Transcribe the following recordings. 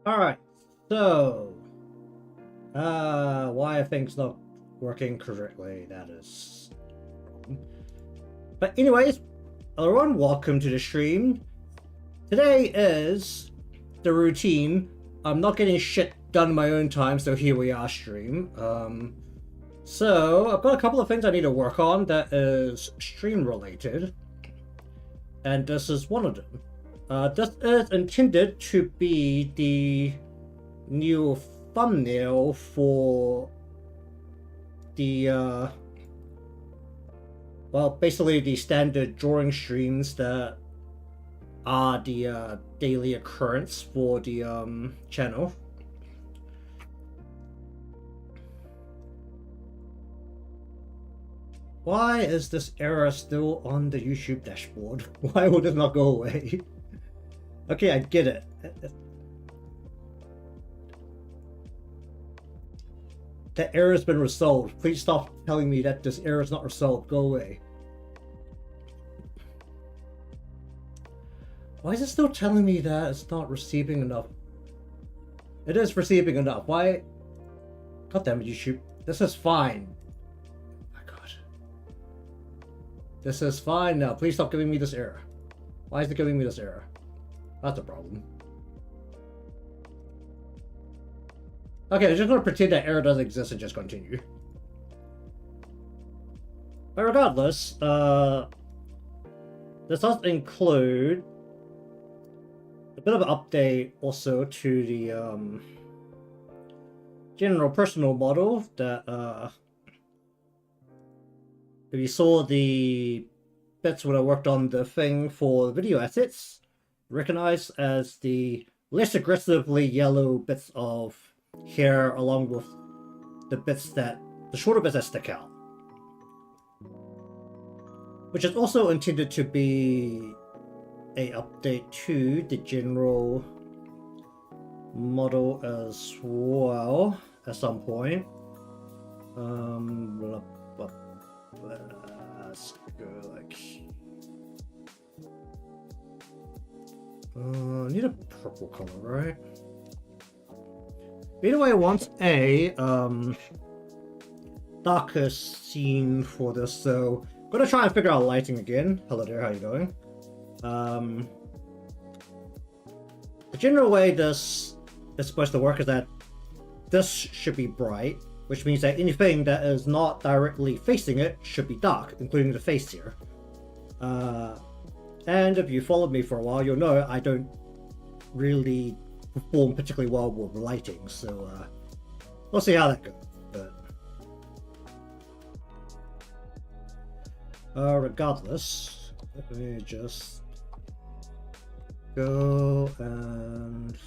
Alright, so why are things not working correctly? That is a problem. But anyways, everyone, welcome to the stream. Today is the routine. I'm not getting shit done in my own time, so here we are stream. So I've got a couple of things I need to work on that is stream related. And this is one of them. This is intended to be the new thumbnail for the well, basically the standard drawing streams that are the daily occurrence for the channel. Why is this error still on the YouTube dashboard? Why would it not go away? Okay, I get it. The error has been resolved. Please stop telling me that this error is not resolved. Go away. Why is it still telling me that it's not receiving enough? It is receiving enough. Why? God damn it, YouTube. This is fine. Oh my god. This is fine now. Please stop giving me this error. Why is it giving me this error? That's a problem. Okay, I'm just gonna pretend that error doesn't exist and just continue. But regardless, this does include a bit of an update also to the general personal model that if you saw the bits when I worked on the thing for video assets, recognized as the less aggressively yellow bits of hair along with the shorter bits that stick out, which is also intended to be a update to the general model as well at some point. Let's go like I need a purple color, right? Either way, I want a darker scene for this, so I'm gonna try and figure out lighting again. Hello there, how you doing? The general way this is supposed to work is that this should be bright, which means that anything that is not directly facing it should be dark, including the face here. And if you followed me for a while, you'll know I don't really perform particularly well with lighting, so we'll see how that goes. But regardless, let me just go and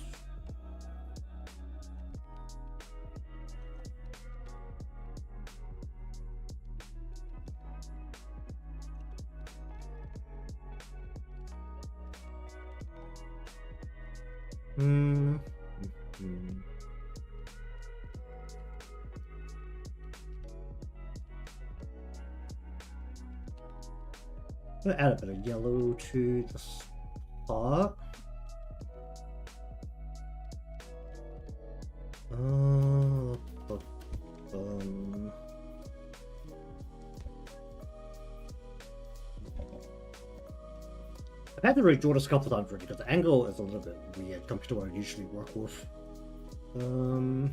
I'm gonna add a bit of yellow to the spot. I've had to redraw this a couple times already because the angle is a little bit weird compared to what I usually work with. I'm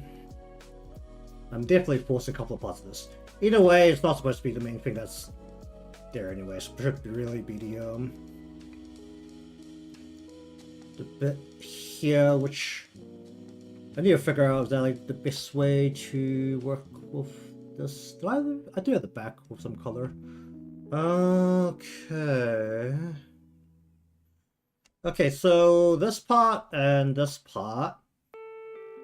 definitely forcing a couple of parts of this. Either way, it's not supposed to be the main thing that's there anyway, so it should really be the bit here, which I need to figure out is that like the best way to work with this. I do have the back with some color. Okay, so this part and this part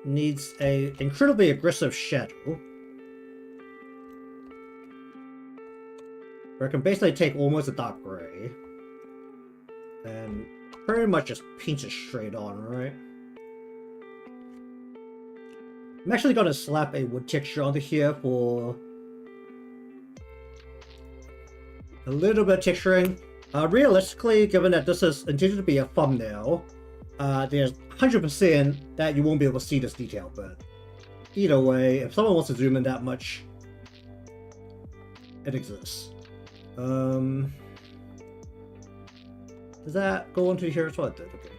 needs a incredibly aggressive shadow. Where I can basically take almost a dark gray and pretty much just paint it straight on, right? I'm actually gonna slap a wood texture onto here for a little bit of texturing. Realistically, given that this is intended to be a thumbnail, there's 100% that you won't be able to see this detail, but either way, if someone wants to zoom in that much, it exists. Does that go into here as well? It did, okay.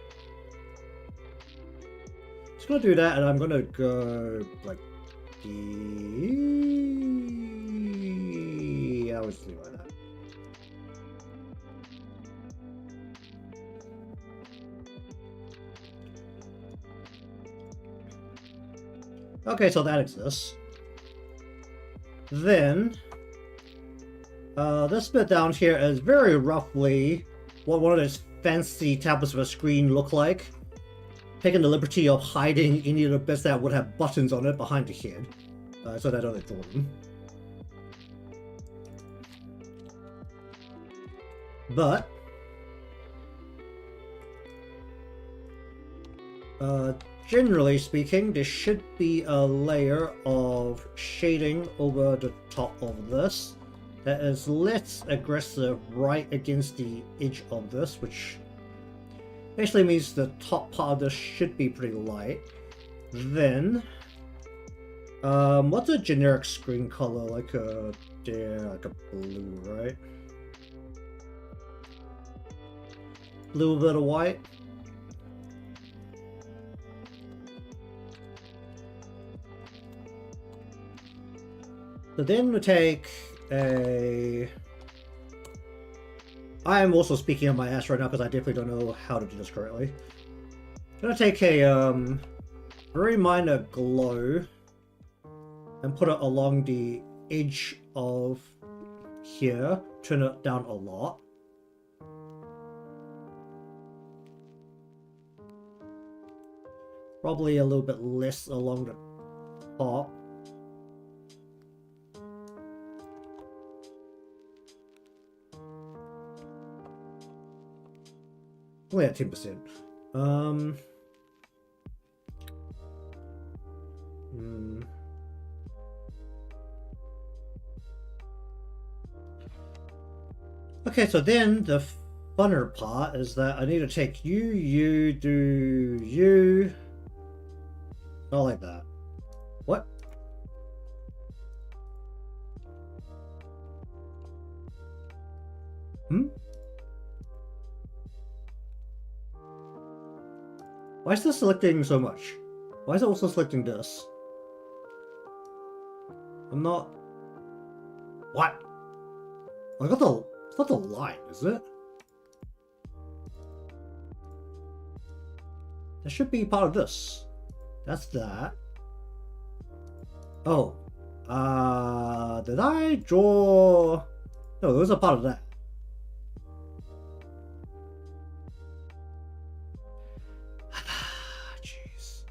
Just gonna do that, and I'm gonna go like I would just leave it like that. Okay, so that exists. Then, this bit down here is very roughly what one of those fancy tablets of a screen look like. Taking the liberty of hiding any of the bits that would have buttons on it behind the head, so that I don't ignore them. But, generally speaking, there should be a layer of shading over the top of this that is less aggressive right against the edge of this, which basically means the top part of this should be pretty light. Then, what's a generic screen color? Like a blue, right? Little bit of white. So then we take a... I am also speaking on my ass right now because I definitely don't know how to do this correctly. I'm gonna take a very minor glow and put it along the edge of here. Turn it down a lot. Probably a little bit less along the top. Only at 10%. Okay, so then the funner part is that I need to take you, do you. Not like that. What? Why is this selecting so much? Why is it also selecting this? I'm not... What? I got the... It's not the line, is it? That should be part of this. That's that. Oh. Did I draw... No, there was a part of that. Jeez.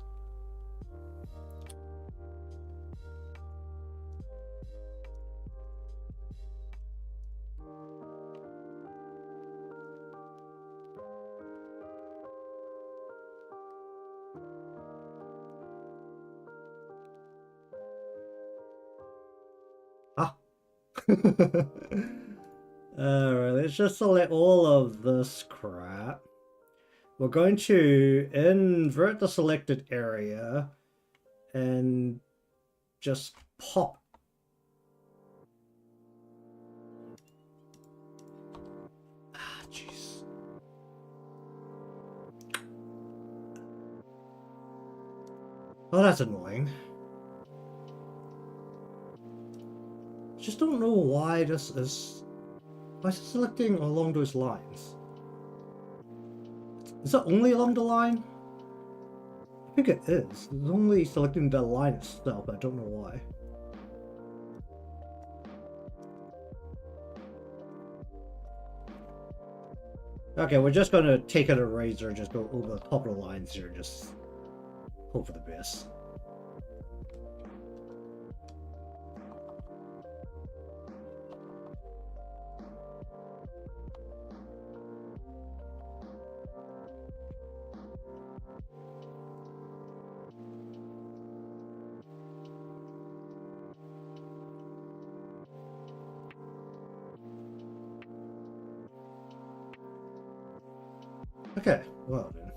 Ah. Alright, let's just select all of this crap. We're going to invert the selected area and just pop. Ah, jeez. Oh, that's annoying. Just don't know why this is... Why is it selecting along those lines? Is it only along the line? I think it is. It's only selecting the line itself, but I don't know why. Okay, we're just gonna take an eraser and just go over the top of the lines here and just hope for the best. Okay, well then.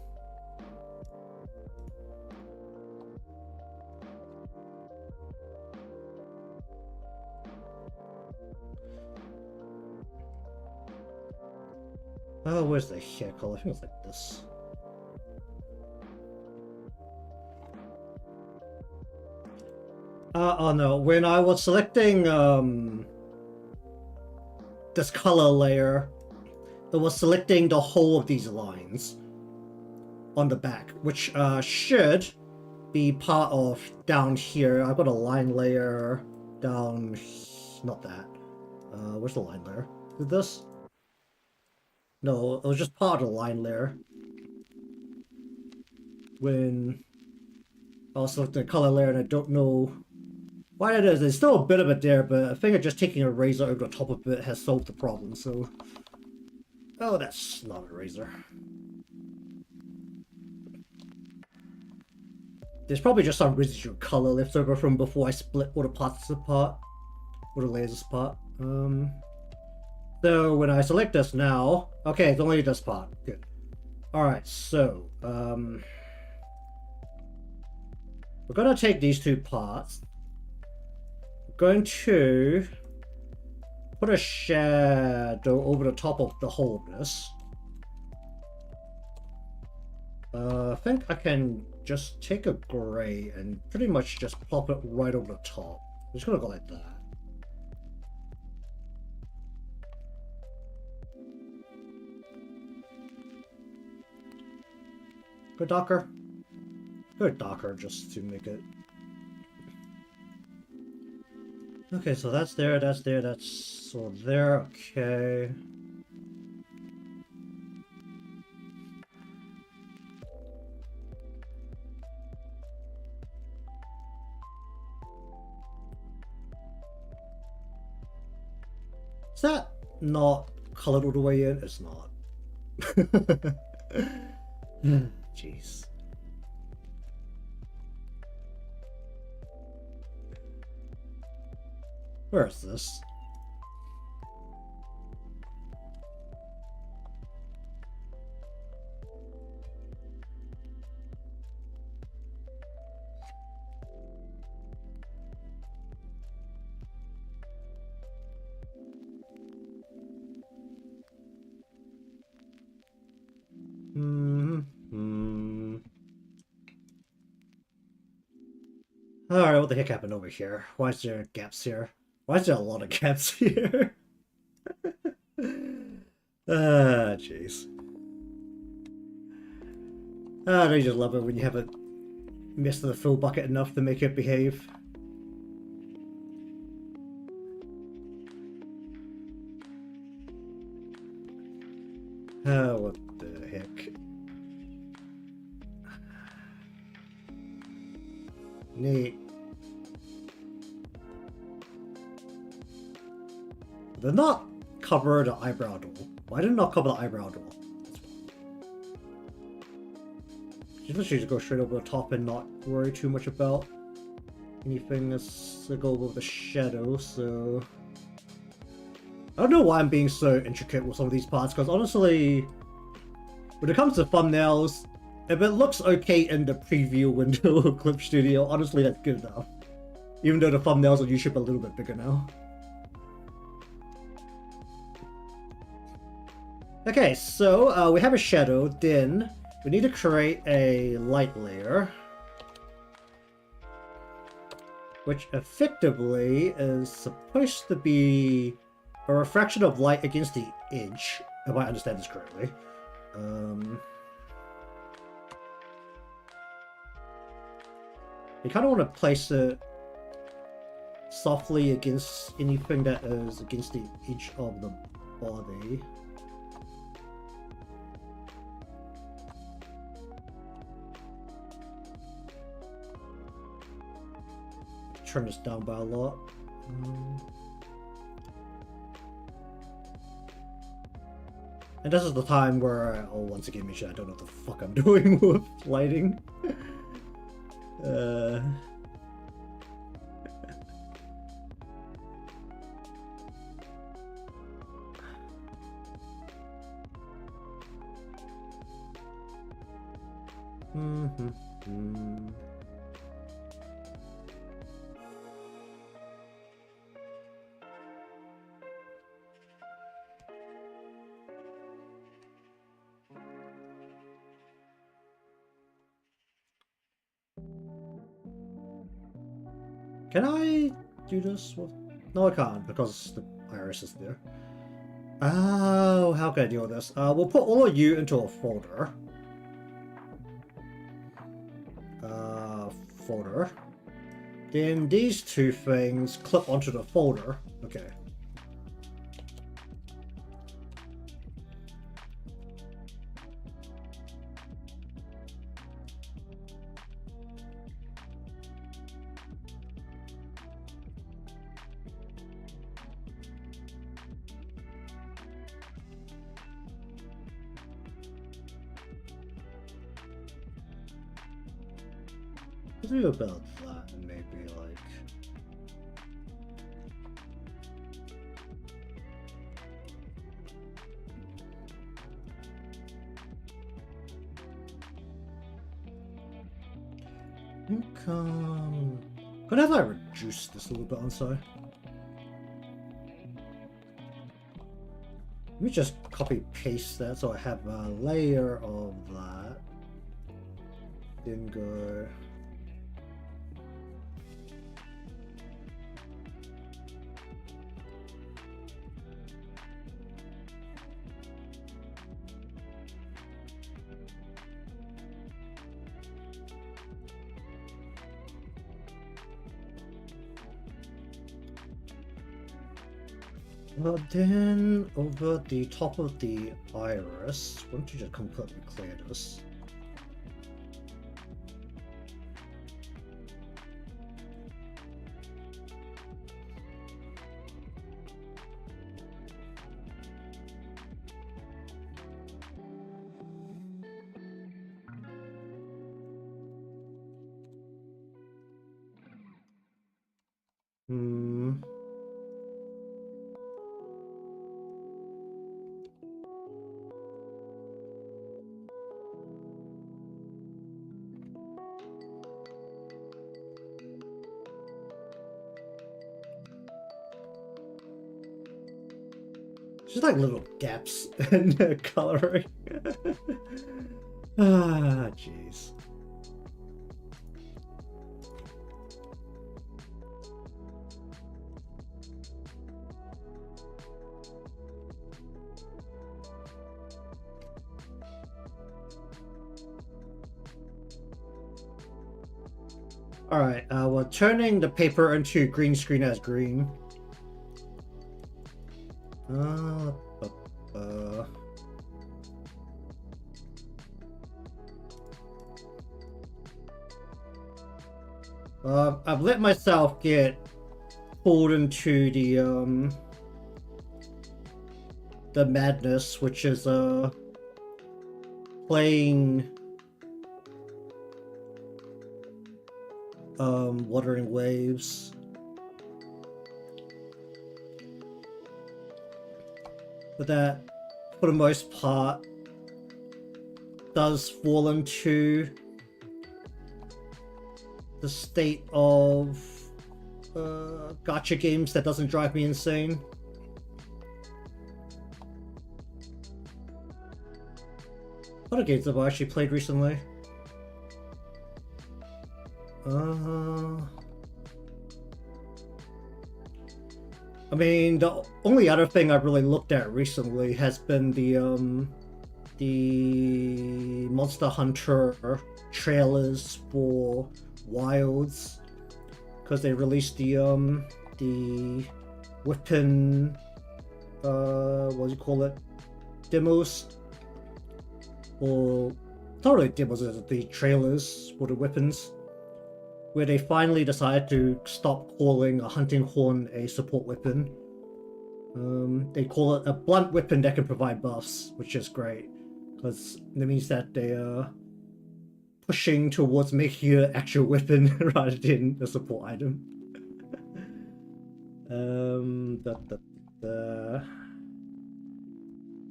Oh, where's the hair color? I think it's like this. Oh no, when I was selecting this color layer, it was selecting the whole of these lines on the back, which should be part of down here. I've got a line layer down, not that. Where's the line layer? Is it this? No, it was just part of the line layer. When I was selecting the color layer, and I don't know why that is. There's still a bit of it there, but I think just taking a razor over the top of it has solved the problem, so... Oh, that's not a razor. There's probably just some residual color left over from before I split all the parts apart. Or the layers apart. So when I select this now... Okay, it's only this part. Good. Alright, so... we're gonna take these two parts. We're going to... put a shadow over the top of the whole of this. I think I can just take a gray and pretty much just plop it right over the top. I'm just gonna go like that. Go darker. Go darker just to make it. Okay, so that's there, that's there, that's so there, okay. Is that not colored all the way in? It's not. Jeez. Where is this? Alright, what the heck happened over here? Why is there gaps here? Why is there a lot of gaps here? Ah, jeez. Ah, don't you just love it when you haven't messed the full bucket enough to make it behave? Oh, what the heck. Neat. They're not cover the eyebrow doll. Why did it not cover the eyebrow doll? You literally just go straight over the top and not worry too much about anything that's to go over the shadow, so... I don't know why I'm being so intricate with some of these parts, because honestly, when it comes to thumbnails, if it looks okay in the preview window of Clip Studio, honestly that's good enough. Even though the thumbnails on YouTube are a little bit bigger now. Okay, so we have a shadow, then we need to create a light layer. Which effectively is supposed to be a refraction of light against the edge, if I understand this correctly. You kind of want to place it softly against anything that is against the edge of the body. Turn this down by a lot. And this is the time where I'll once again make sure I don't know what the fuck I'm doing with lighting. Can I do this with... No, I can't because the iris is there. Oh, how can I deal with this? We'll put all of you into a folder. Folder. Then these two things clip onto the folder. Okay. What do about that? Maybe like... Could I have like reduce this a little bit on side? Let me just copy paste that so I have a layer of that. Then go... Well, then over the top of the iris, why don't you just completely clear this? Just like little gaps in the coloring. Ah, jeez. Alright, we're turning the paper into green screen as green. I've let myself get pulled into the madness, which is playing Wuthering Waves. But that, for the most part, does fall into the state of gacha games that doesn't drive me insane. What other games have I actually played recently? I mean, the only other thing I've really looked at recently has been the Monster Hunter trailers for Wilds, because they released the weapon, what do you call it, demos, or not really demos, the trailers for the weapons, where they finally decided to stop calling a hunting horn a support weapon. They call it a blunt weapon that can provide buffs, which is great, because that means that they are pushing towards making it an actual weapon rather than a support item.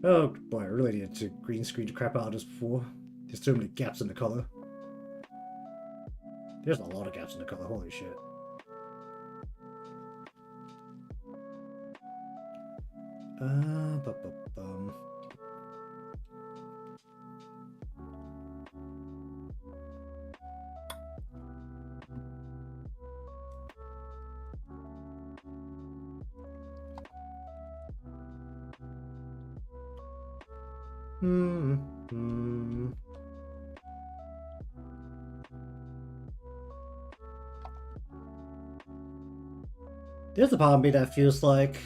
Oh boy, I really needed to green screen the crap out of this before. There's so many gaps in the color. There's a lot of gaps in the color, holy shit. There's a part of me that feels like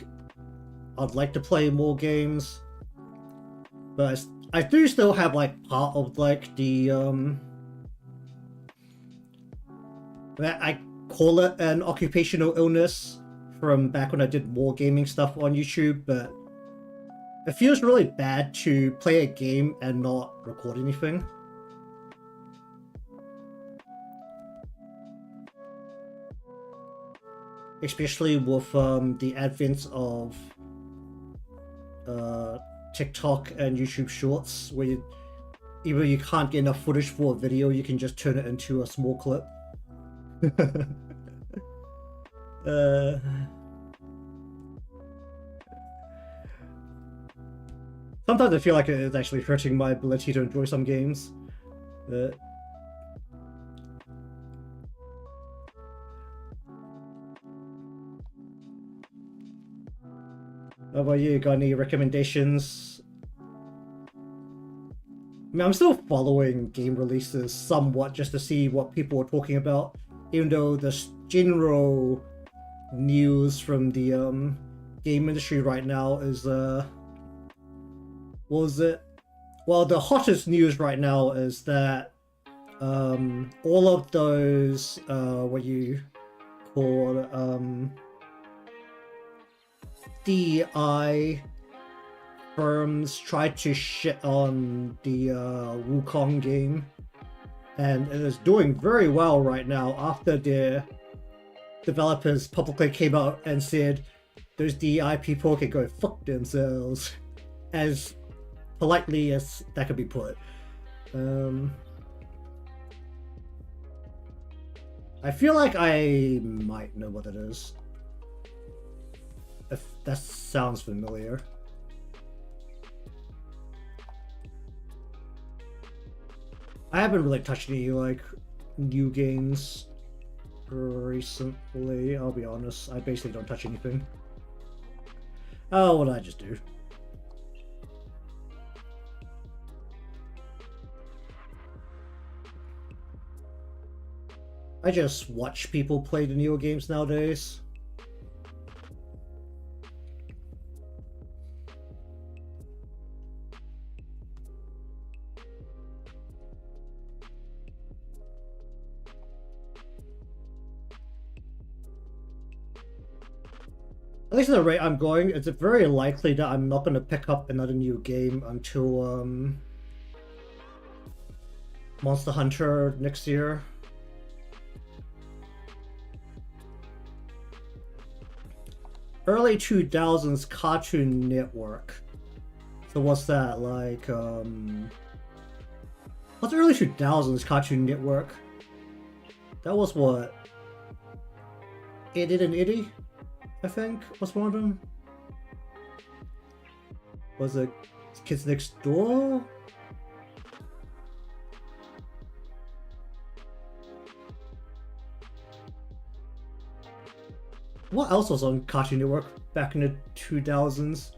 I'd like to play more games, but I do still have like part of like the I call it an occupational illness from back when I did more gaming stuff on YouTube, but it feels really bad to play a game and not record anything. Especially with the advent of TikTok and YouTube Shorts, where even you can't get enough footage for a video, you can just turn it into a small clip. Sometimes I feel like it's actually hurting my ability to enjoy some games. How about you? Got any recommendations? I mean, I'm still following game releases somewhat just to see what people are talking about, even though the general news from the game industry right now is what was it? Well, the hottest news right now is that all of those what you call DI firms tried to shit on the Wukong game, and it is doing very well right now after their developers publicly came out and said those DI people can go fuck themselves, as politely as that could be put. I feel like I might know what it is. If that sounds familiar. I haven't really touched any like new games recently, I'll be honest. I basically don't touch anything. Oh, what did I just do? I just watch people play the newer games nowadays. At least at the rate I'm going, it's very likely that I'm not going to pick up another new game until Monster Hunter next year. Early 2000s Cartoon Network. So what's that, like, what's early 2000s Cartoon Network? That was what? Id and Itty, I think, was one of them. Was it Kids Next Door? What else was on Cartoon Network back in the 2000s?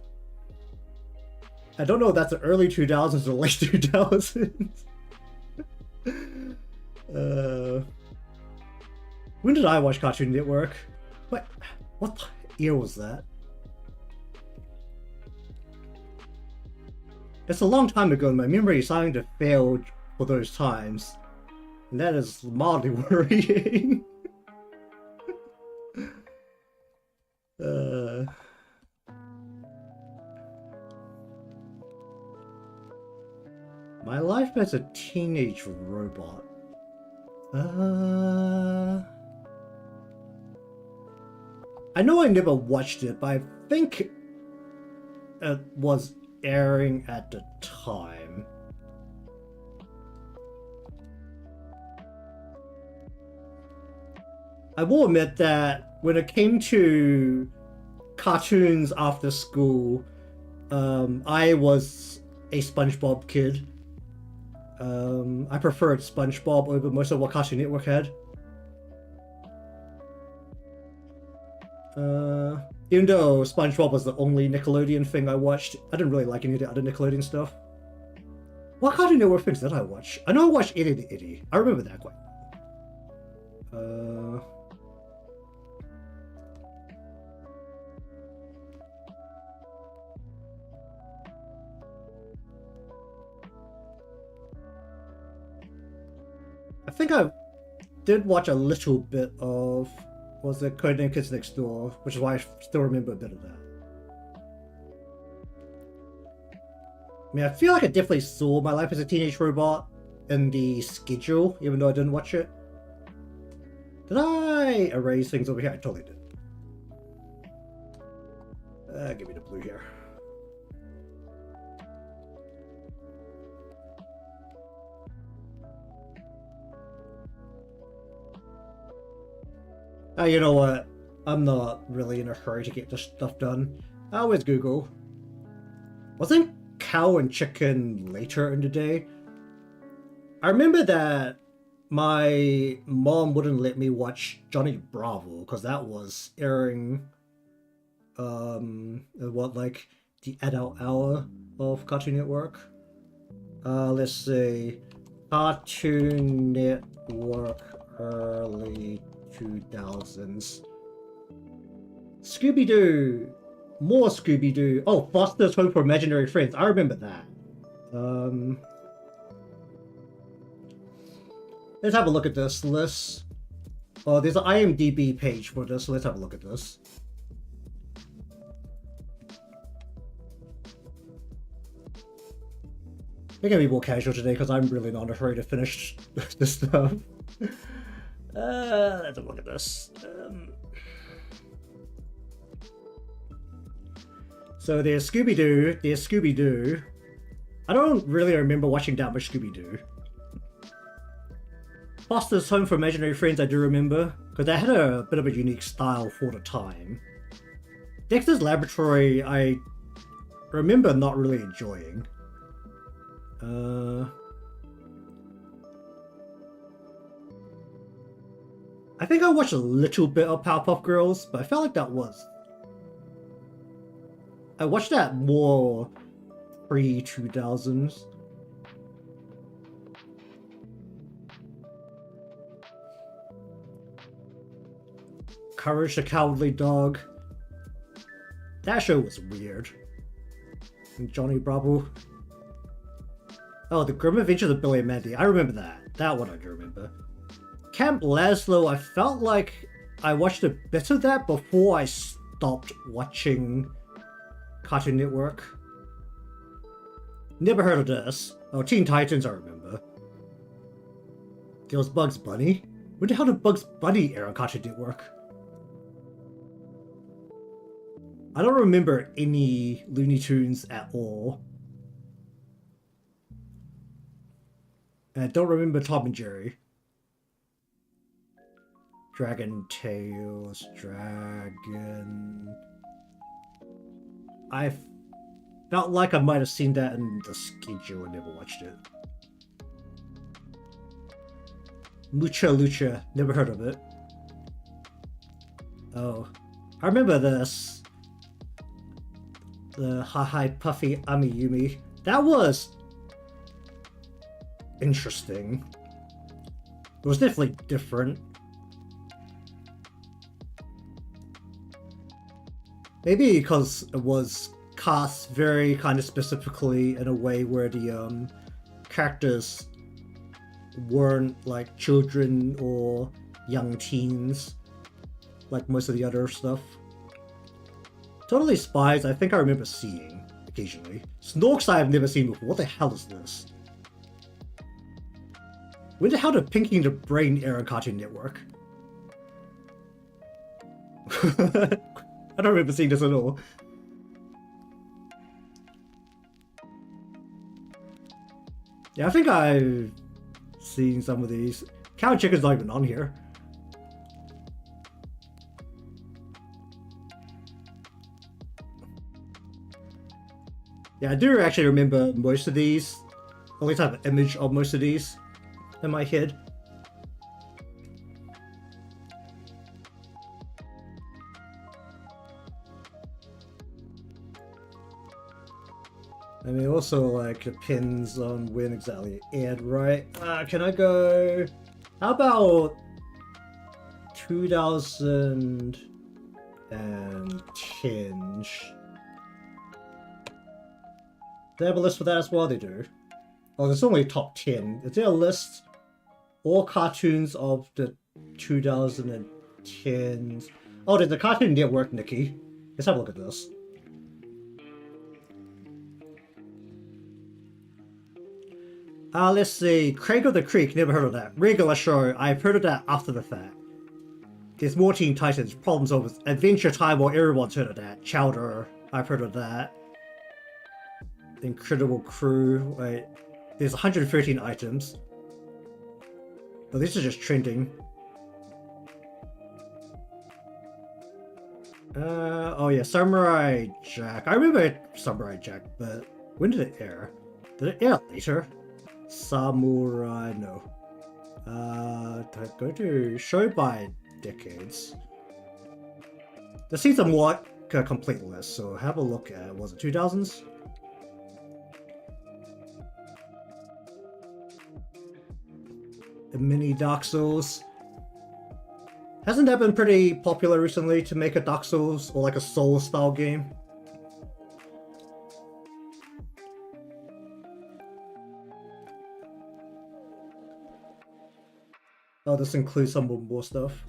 I don't know if that's the early 2000s or late 2000s. When did I watch Cartoon Network? What year was that? It's a long time ago, and my memory is starting to fail for those times. And that is mildly worrying. My life as a teenage robot. I know I never watched it, but I think it was airing at the time. I will admit that when it came to cartoons after school, I was a SpongeBob kid. I preferred SpongeBob over most of what Cartoon Network had. Even though SpongeBob was the only Nickelodeon thing I watched, I didn't really like any of the other Nickelodeon stuff. What Cartoon Network things did I watch? I know I watched Itty the Itty. I remember that quite. I think I did watch a little bit of was it Codename Kids Next Door, which is why I still remember a bit of that. I mean, I feel like I definitely saw My Life as a Teenage Robot in the schedule, even though I didn't watch it. Did I erase things over here? I totally did. Give me the blue here. You know what? I'm not really in a hurry to get this stuff done. I always Google. Wasn't cow and chicken later in the day? I remember that my mom wouldn't let me watch Johnny Bravo because that was airing what, like the adult hour of Cartoon Network. Let's see, Cartoon Network early 2000s. Scooby-Doo, more Scooby-Doo. Oh, Foster's Home for Imaginary Friends. I remember that. Let's have a look at this list. Oh, there's an IMDb page for this, so let's have a look at this. We're gonna be more casual today because I'm really not in a hurry to finish this stuff. Let's have a look at this. So there's Scooby-Doo, there's Scooby-Doo. I don't really remember watching that much Scooby-Doo. Foster's Home for Imaginary Friends I do remember, because they had a bit of a unique style for the time. Dexter's Laboratory I remember not really enjoying. I think I watched a little bit of Powerpuff Girls, but I felt like that was... I watched that more pre-2000s. Courage the Cowardly Dog. That show was weird. And Johnny Bravo. Oh, The Grim Adventures of Billy and Mandy. I remember that. That one I do remember. Camp Lazlo, I felt like I watched a bit of that before I stopped watching Cartoon Network. Never heard of this. Oh, Teen Titans I remember. There was Bugs Bunny. When the hell did Bugs Bunny air on Cartoon Network? I don't remember any Looney Tunes at all. And I don't remember Tom and Jerry. Dragon Tales, Dragon... I felt like I might have seen that in the schedule and never watched it. Mucha Lucha, never heard of it. Oh, I remember this. The Hi Puffy Amiyumi. That was interesting. It was definitely different. Maybe because it was cast very kind of specifically in a way where the characters weren't like children or young teens like most of the other stuff. Totally Spies, I think I remember seeing occasionally. Snorks I have never seen before. What the hell is this? When the hell did Pinky and the Brain air on Cartoon Network? I don't remember seeing this at all. Yeah, I think I've seen some of these. Cow and Chicken's not even on here. Yeah, I do actually remember most of these. At least I have an image of most of these in my head. mean, also like depends on when exactly it aired, right? Can I go? How about 2010? They have a list for that as well. They do. Oh, there's only top 10. Is there a list? All cartoons of the 2010s. Oh, there's the Cartoon Network, Nikki. Let's have a look at this. Let's see. Craig of the Creek, never heard of that. Regular show, I've heard of that after the fact. There's more Teen Titans, Problems Over Adventure Time, or everyone's heard of that. Chowder, I've heard of that. Incredible Crew, wait. There's 113 items. Oh, this is just trending. Oh yeah, Samurai Jack. I remember Samurai Jack, but when did it air? Did it air later? Samurai, no. Did I go to show by decades? There seems a more complete list, so have a look at, was it 2000s? The mini Dark Souls. Hasn't that been pretty popular recently to make a Dark Souls or like a Souls style game? Oh, this includes some more stuff.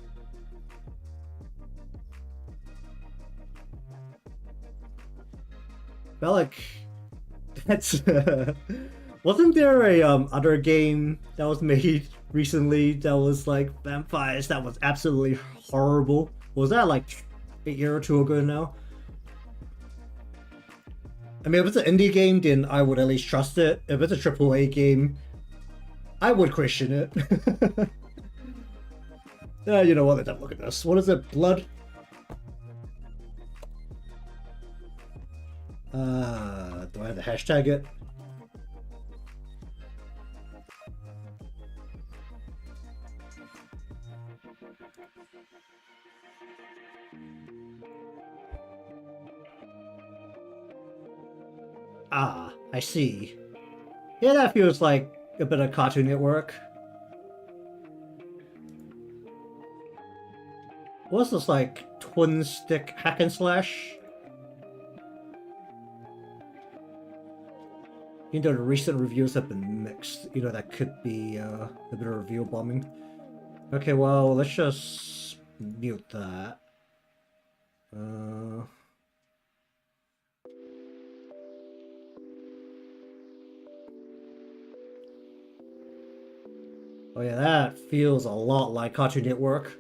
But like, that's wasn't there a other game that was made recently that was like vampires that was absolutely horrible? Was that like a year or two ago now? I mean, if it's an indie game, then I would at least trust it. If it's a AAA game, I would question it. You know what? Let's have a look at this. What is it? Blood? Do I have to hashtag it? Ah, I see. Yeah, that feels like a bit of Cartoon Network. What's this, like, twin stick hack and slash? You know, the recent reviews have been mixed. You know, that could be a bit of review bombing. Okay, well, let's just mute that. Oh yeah, that feels a lot like Cartoon Network.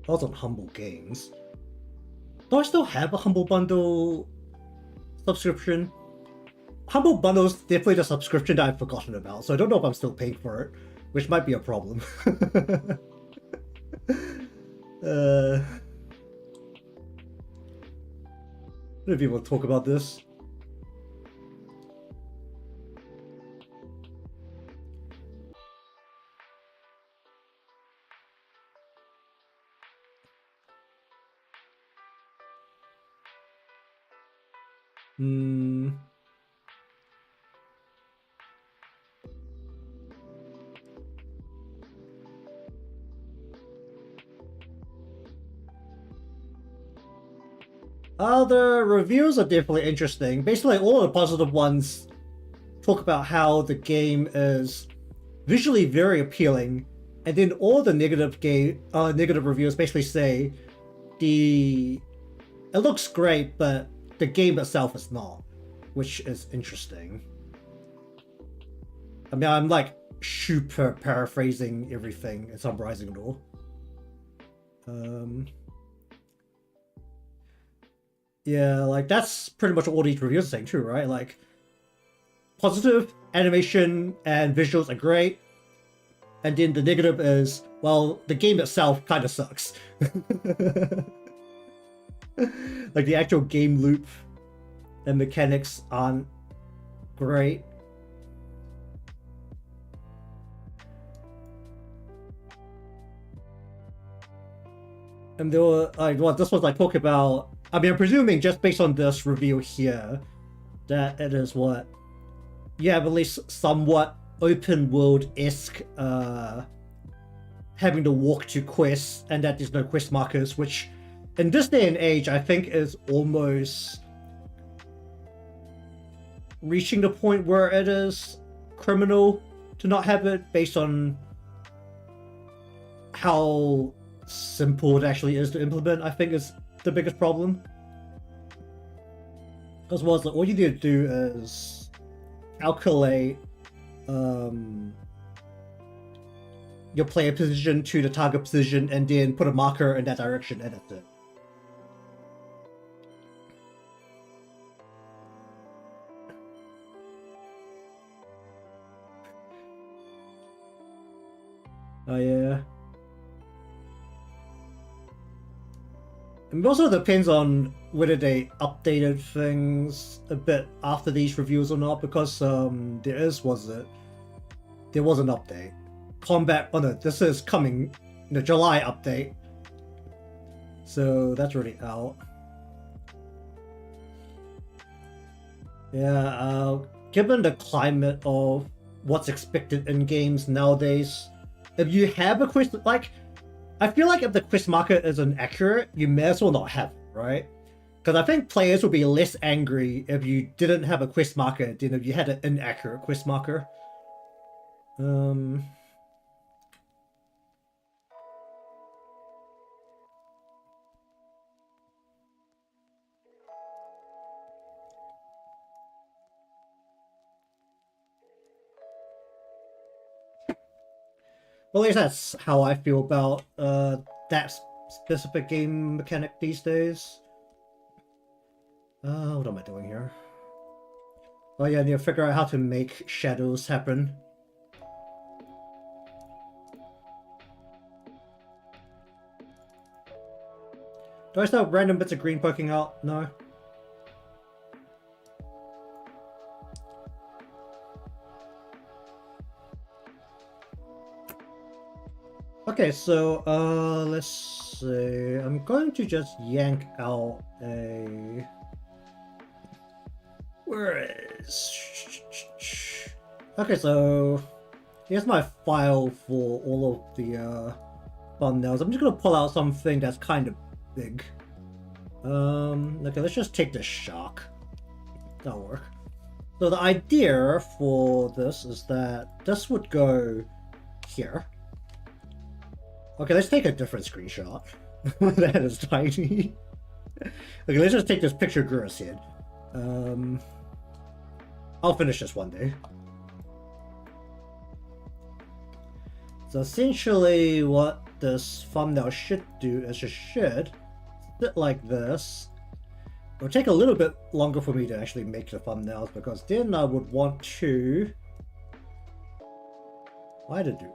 That was on Humble Games. Do I still have a Humble Bundle subscription? Humble Bundle's definitely the subscription that I've forgotten about, so I don't know if I'm still paying for it, which might be a problem. If people talk about this. The reviews are definitely interesting. Basically, all the positive ones talk about how the game is visually very appealing, and then all the negative reviews basically say it looks great, but the game itself is not, which is interesting. I mean, I'm like super paraphrasing everything and summarizing it all. Yeah, like that's pretty much all these reviews are saying too, right? Like, positive animation and visuals are great, and then the negative is, well, the game itself kind of sucks. Like the actual game loop and mechanics aren't great. And there were like what this was like talk about. I mean, I'm presuming just based on this reveal here that it is what you have at least somewhat open world esque having to walk to quests and that there's no quest markers, which in this day and age I think is almost reaching the point where it is criminal to not have it based on how simple it actually is to implement. I think is the biggest problem. As well as like, all you need to do is calculate your player position to the target position and then put a marker in that direction and that's it. Oh yeah. It also depends on whether they updated things a bit after these reviews or not, because there was an update. Combat, oh no, this is coming, the July update. So that's already out. Yeah, given the climate of what's expected in games nowadays, if you have a quest, like, I feel like if the quest marker isn't accurate, you may as well not have it, right? Because I think players would be less angry if you didn't have a quest marker than if you had an inaccurate quest marker. Well, at least that's how I feel about that specific game mechanic these days. What am I doing here? Oh yeah, I need to figure out how to make shadows happen. Do I still have random bits of green poking out? No. Okay, so let's see. I'm going to just yank out a... Where is... Okay, so here's my file for all of the thumbnails. I'm just gonna pull out something that's kind of big. Okay, let's just take this shark. That'll work. So the idea for this is that this would go here. Okay, let's take a different screenshot. That is tiny. Okay, let's just take this picture of Gura's head. I'll finish this one day. So essentially what this thumbnail should do is just should sit like this. It'll take a little bit longer for me to actually make the thumbnails because then I would want to... Why did do?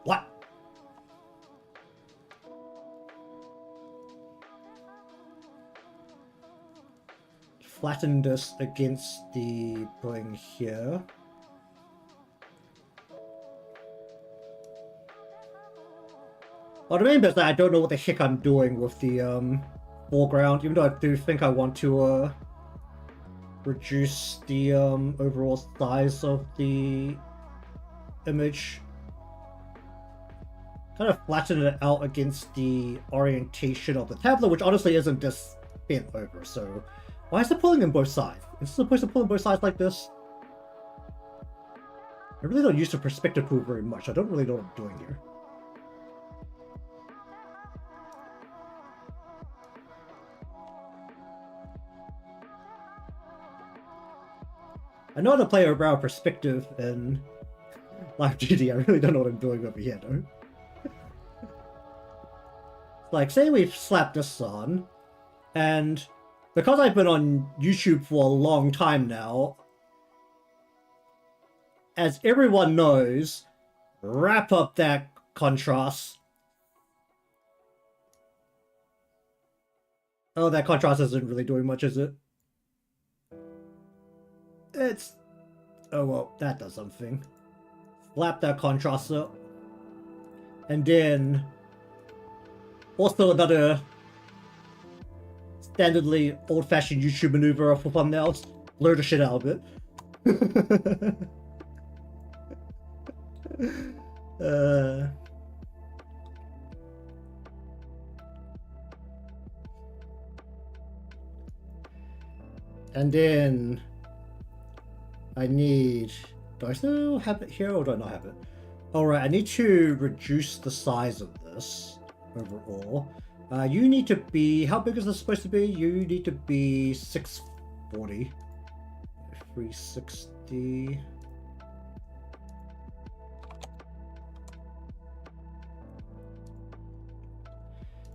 What? Flatten this against the thing here. Well, the main bit is that I don't know what the heck I'm doing with the foreground, even though I do think I want to reduce the overall size of the image. Kind of flatten it out against the orientation of the tablet, which honestly isn't just bent over, so why is it pulling in both sides? Is it supposed to pull in both sides like this? I really don't use the perspective tool very much. I don't really know what I'm doing here. I know how to play around perspective in Live GD. I really don't know what I'm doing over here, though. Like, say we've slapped this on, and because I've been on YouTube for a long time now, as everyone knows, wrap up that contrast. Oh, that contrast isn't really doing much, is it? It's... Oh, well, that does something. Slap that contrast up. And then... Also another... standardly old-fashioned YouTube maneuver for thumbnails. Blur the shit out of it. And then I need... Do I still have it here or do I not have it? Alright, I need to reduce the size of this overall. You need to be... How big is this supposed to be? You need to be 640. 360...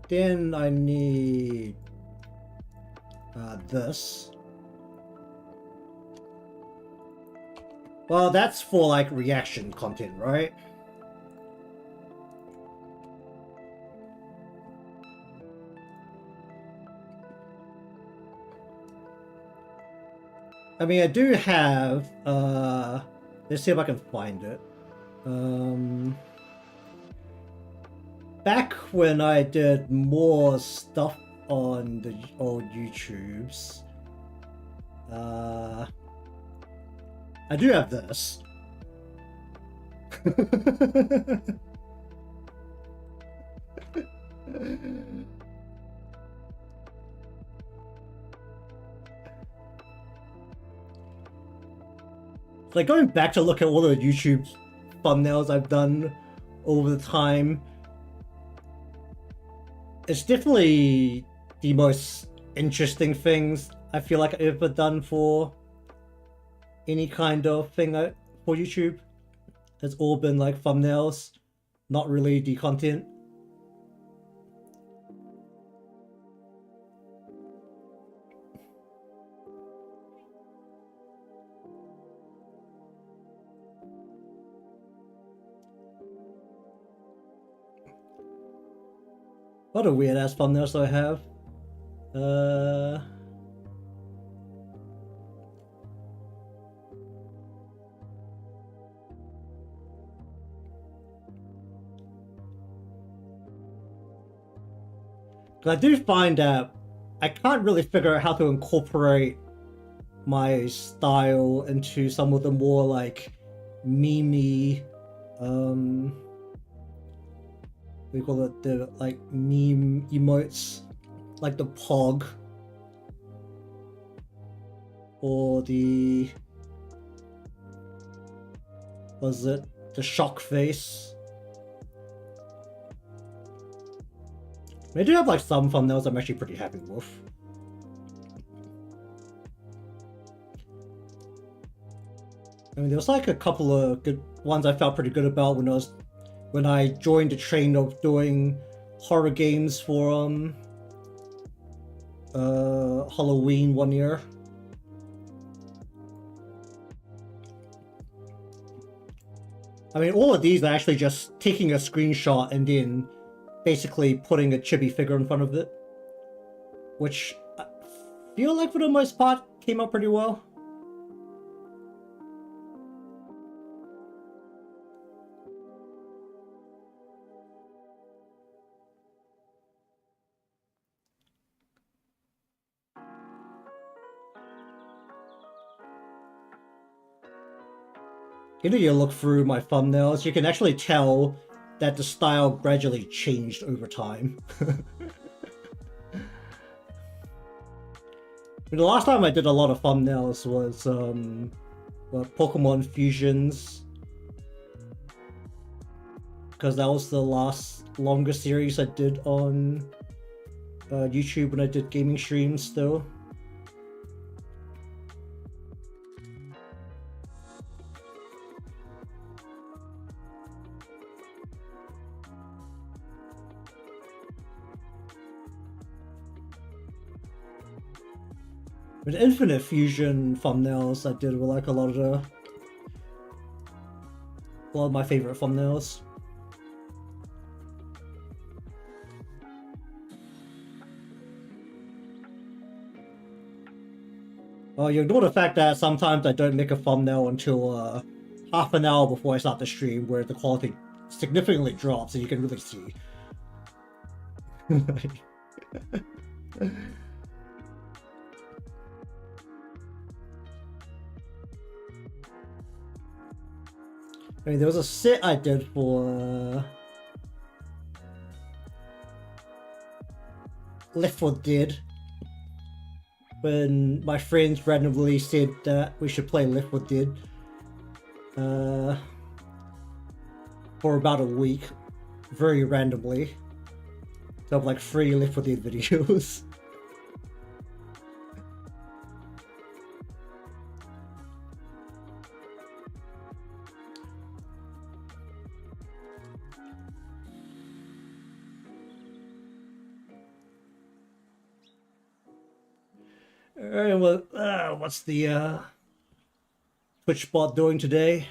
Then I need this. Well, that's for like reaction content, right? I mean, I do have, let's see if I can find it. Back when I did more stuff on the old YouTubes, I do have this. Like going back to look at all the YouTube thumbnails I've done over the time, it's definitely the most interesting things I feel like I've ever done for any kind of thing for YouTube. It's all been like thumbnails, not really the content. What a weird ass thumbnails I have. I do find that I can't really figure out how to incorporate my style into some of the more like memey, we call it the like meme emotes, like the pog or the, was it the shock face? I do have like some thumbnails I'm actually pretty happy with. I mean, there was like a couple of good ones I felt pretty good about when I joined the train of doing horror games for Halloween one year. I mean, all of these are actually just taking a screenshot and then basically putting a chibi figure in front of it, which I feel like for the most part came out pretty well. You know, you look through my thumbnails, you can actually tell that the style gradually changed over time. The last time I did a lot of thumbnails was Pokemon Fusions, because that was the longest series I did on YouTube when I did gaming streams still. With Infinite Fusion thumbnails I did were like a lot of my favorite thumbnails. Well, you ignore the fact that sometimes I don't make a thumbnail until half an hour before I start the stream, where the quality significantly drops, and you can really see. I mean, there was a sit I did for Left 4 Dead when my friends randomly said that we should play Left 4 Dead for about a week, very randomly. So I have like 3 Left 4 Dead videos. Alright, well, what's the Twitch bot doing today?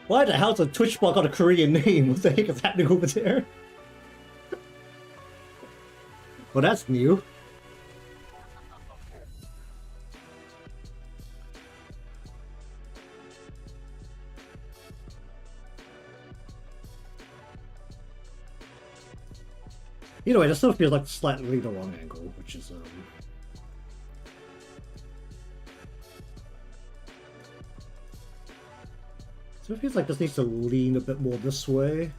Why the hell's a Twitch bot got a Korean name? What the heck is happening over there? Well, that's new. Either way, this still feels like slightly the wrong angle, which is so it feels like this needs to lean a bit more this way.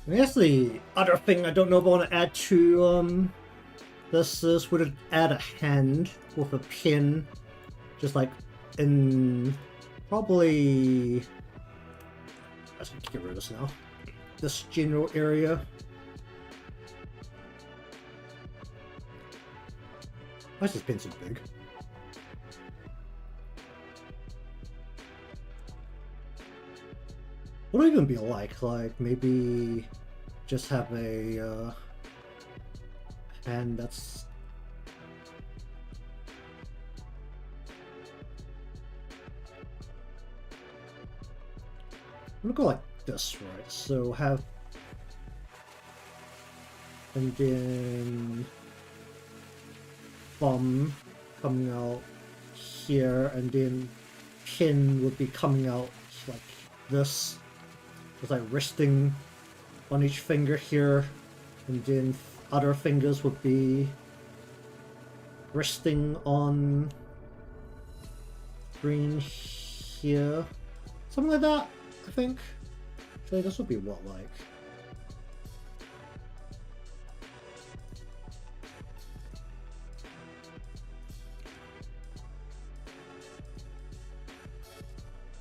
I guess the other thing I don't know if I want to add to this is would add a hand with a pin, just like in probably. Let's get rid of this now. This general area. Why is this pin so big? What would it even be like? Like maybe just have a hand that's I'm gonna go like this, right? So have and then thumb coming out here, and then pin would be coming out like this. It's like resting on each finger here, and then other fingers would be resting on screen here. Something like that, I think. Actually, this would be what, like?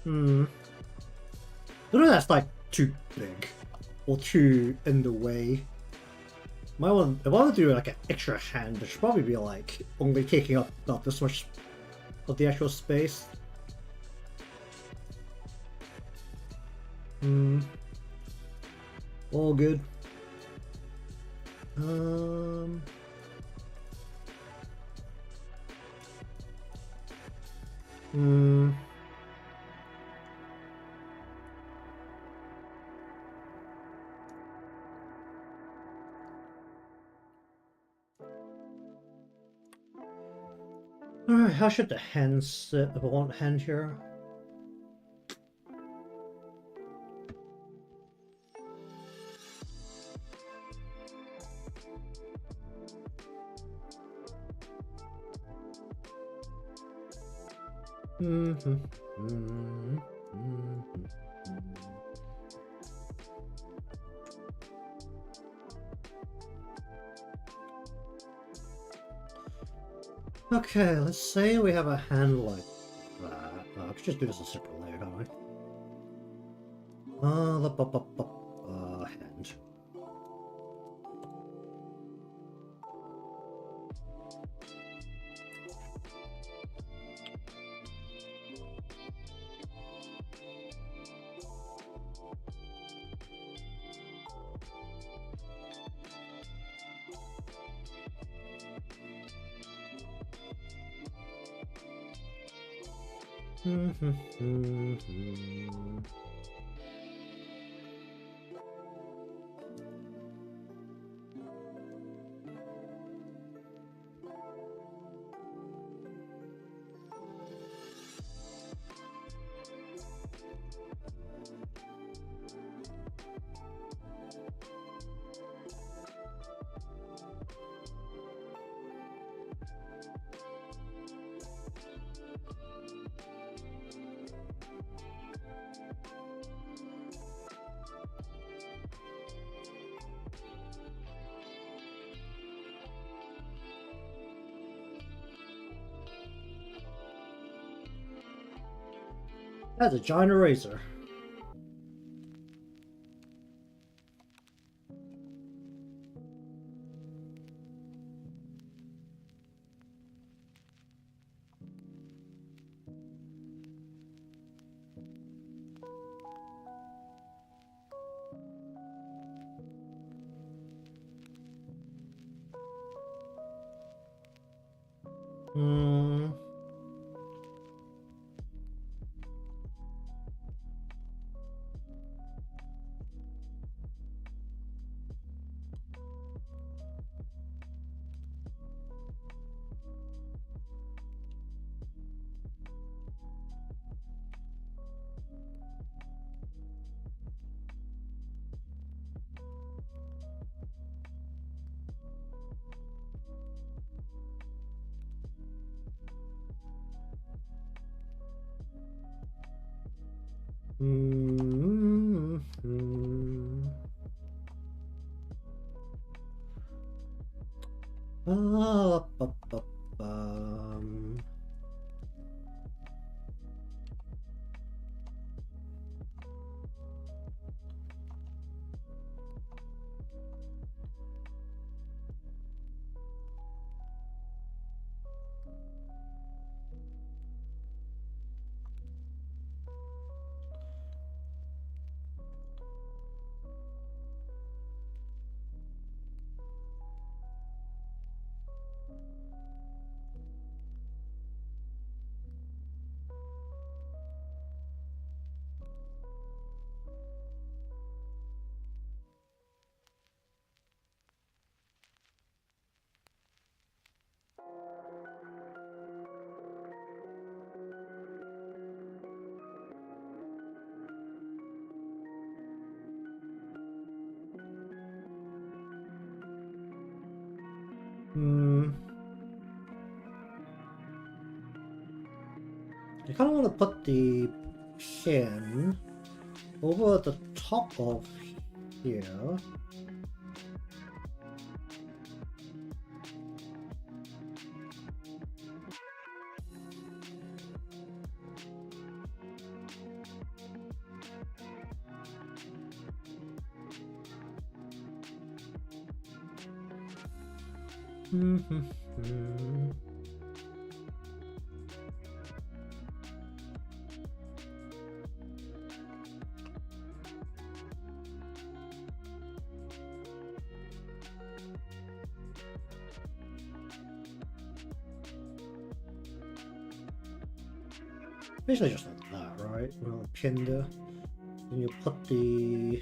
I don't know, that's like too big or too in the way. Might want, if I want to do like an extra hand, it should probably be like only taking up not this much of the actual space. All good. Alright, how should the hand sit if I want hand here? Okay, let's say we have a hand like that. I could just do this a separate layer, can't I? Hand. That's a giant eraser. Hmm. Ah, bum. I kind of want to put the pin over the top of here. Basically just like that, right? Well, pin there. Then you put the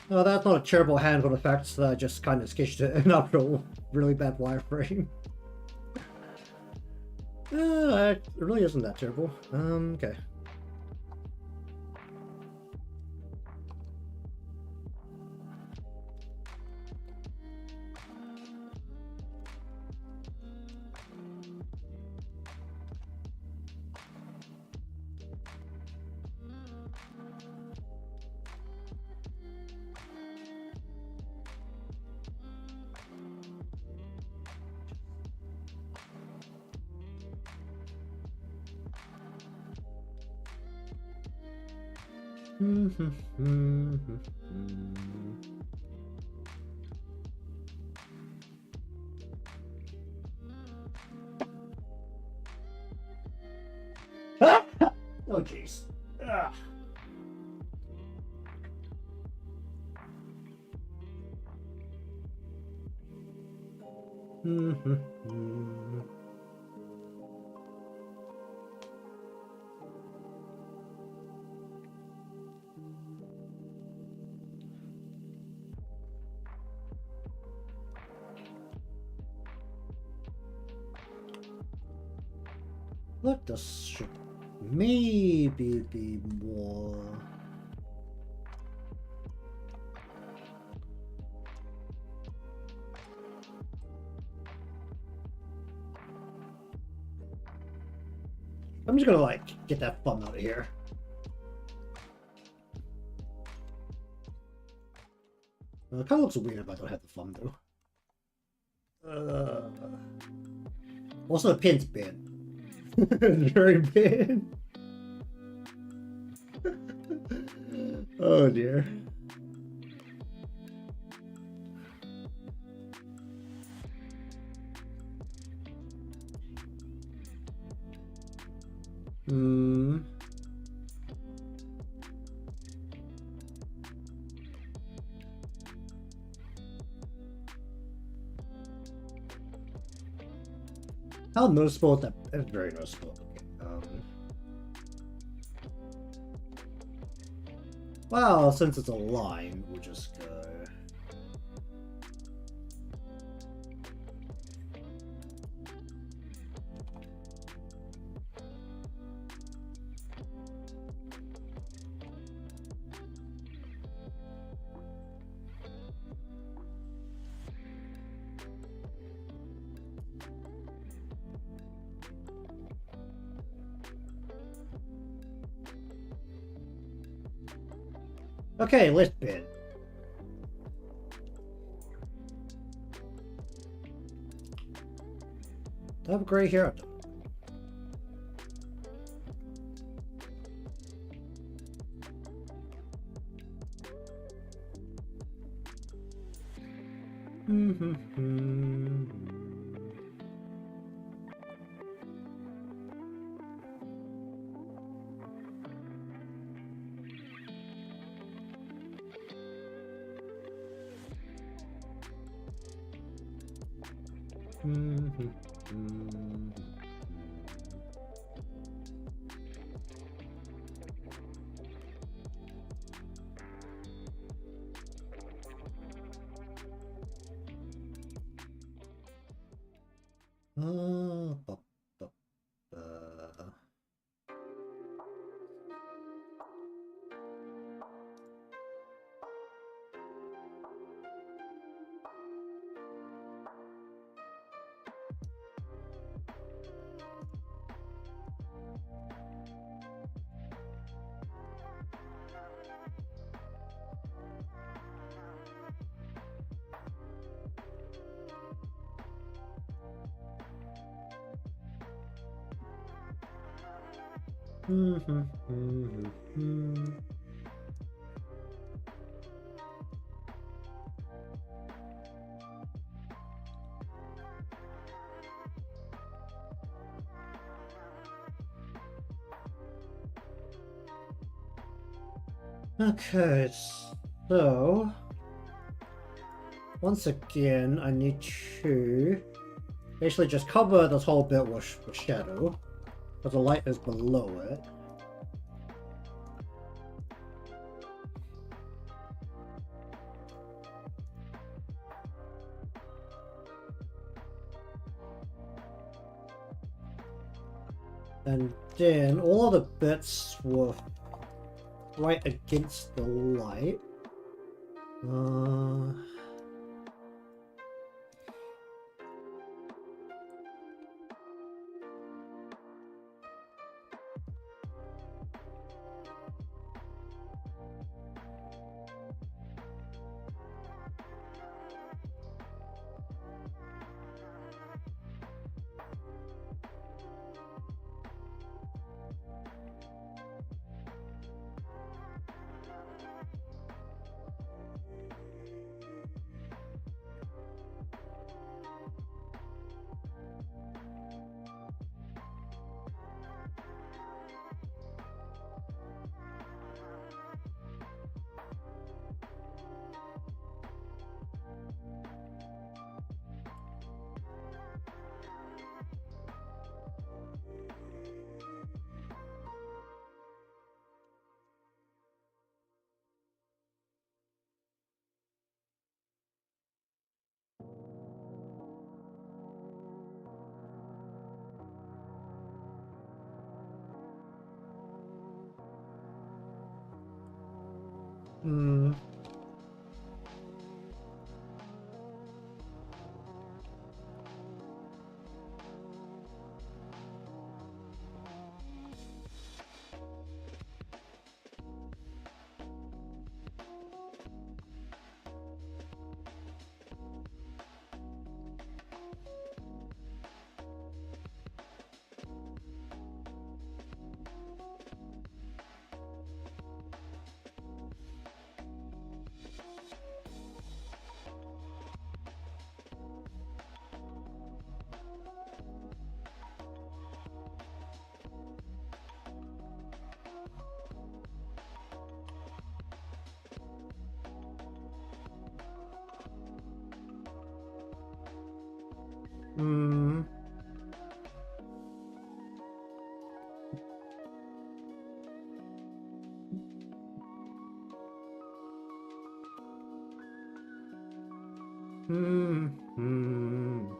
Well, that's not a terrible handle effect, that just kind of sketched an actual really bad wireframe. It really isn't that terrible. Okay. Oh jeez. Look, this should maybe be more. I'm just gonna like get that thumb out of here. It kind of looks weird if I don't have the thumb though. Also, the pin's big. Very big. Oh dear. How noticeable is that? It's very noticeable. Well, since it's a line, we'll just go. Okay, let's bid. Do I have a gray here? Bu- bu- bu- Okay, so once again, I need to basically just cover this whole bit with shadow, because the light is below it. And then all of the bits were right against the light. Hmm. Hmm. Hmm. Hmm. Hmm.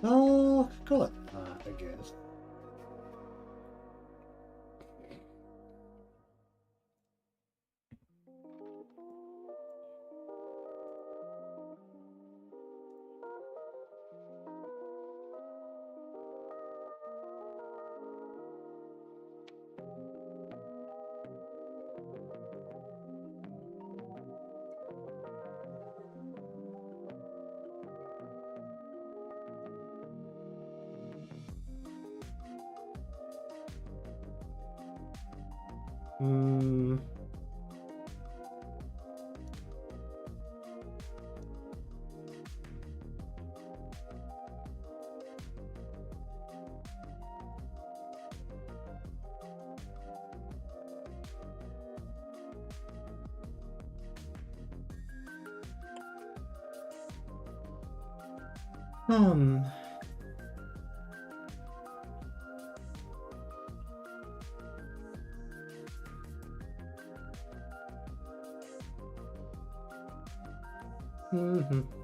Oh, call it that, I guess. Hmm. Hmm. Hmm.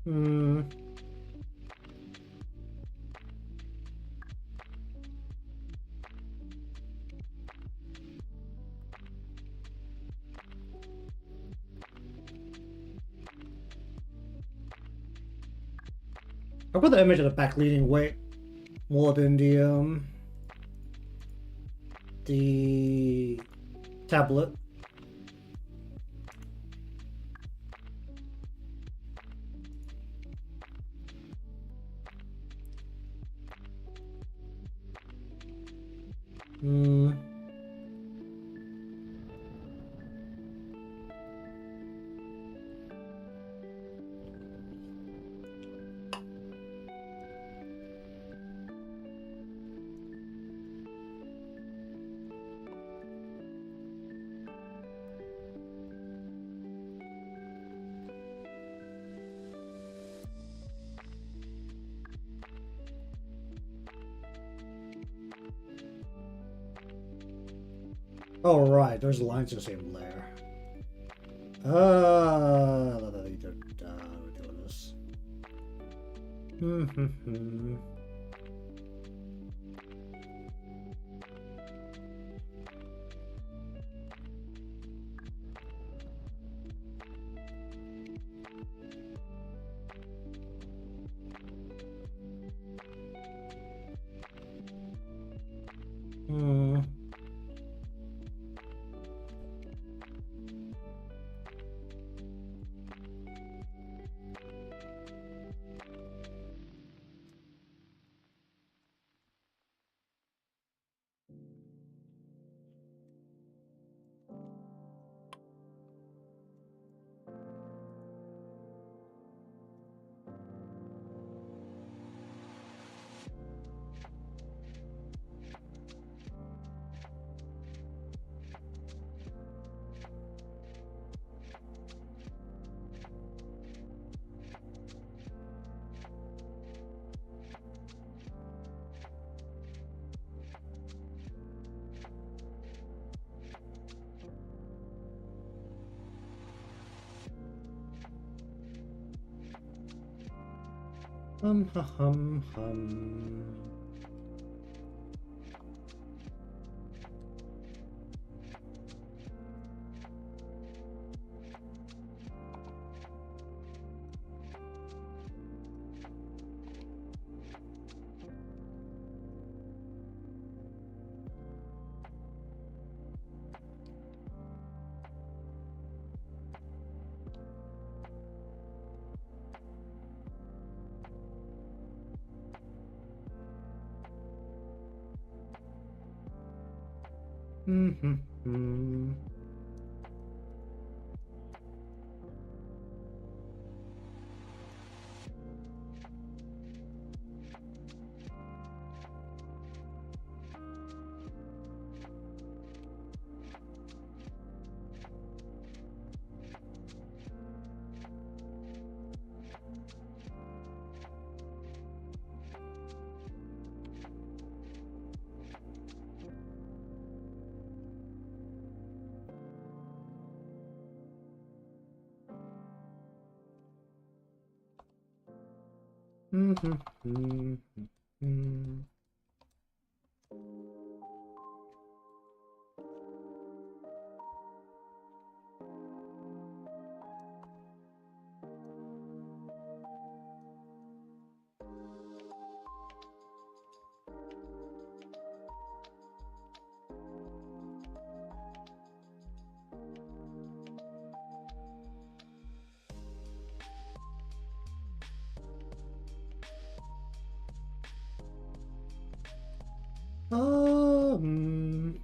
Hmm. I put the image of the back leaning way more than the tablet. Hmm. Oh, right, there's lines in the same layer. We're doing this. Hmm. Hum. Mm-hmm. Mm-hmm. Um.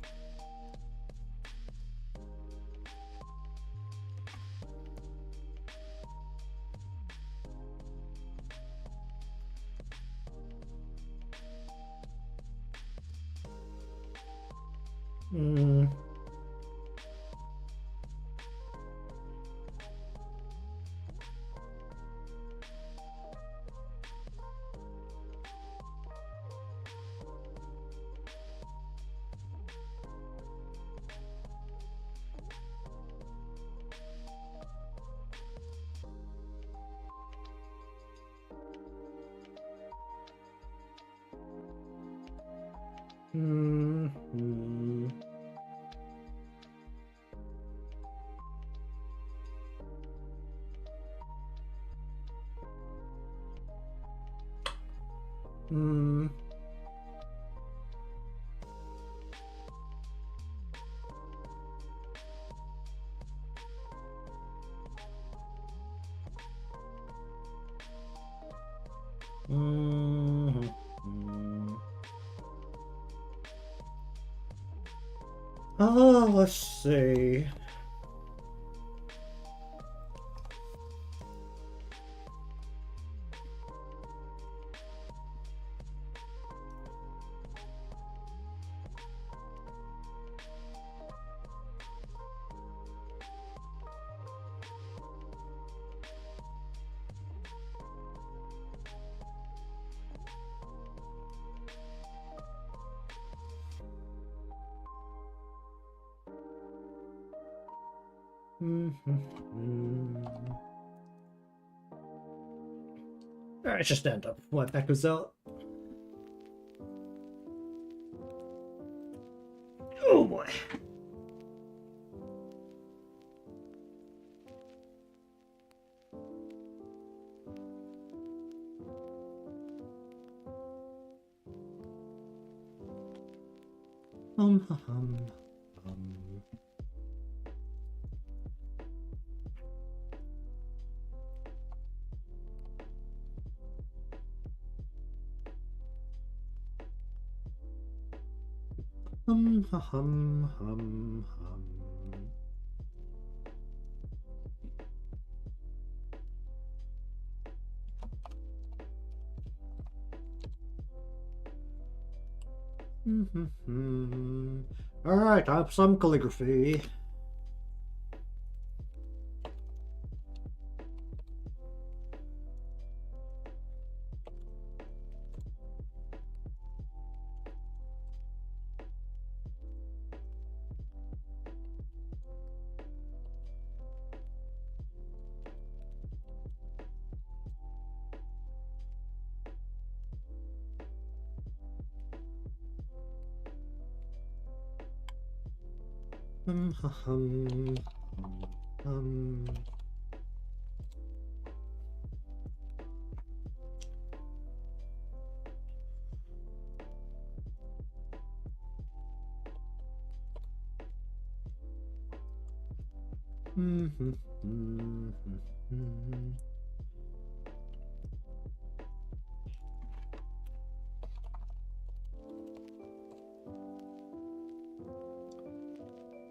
Mm. Mm-hmm. Mm. Mm-hmm. Oh, let's see. Mm-hmm. Alright, just end up. What back was out? Oh boy. Um. Hum. Mm-hmm. Alright, I have some calligraphy.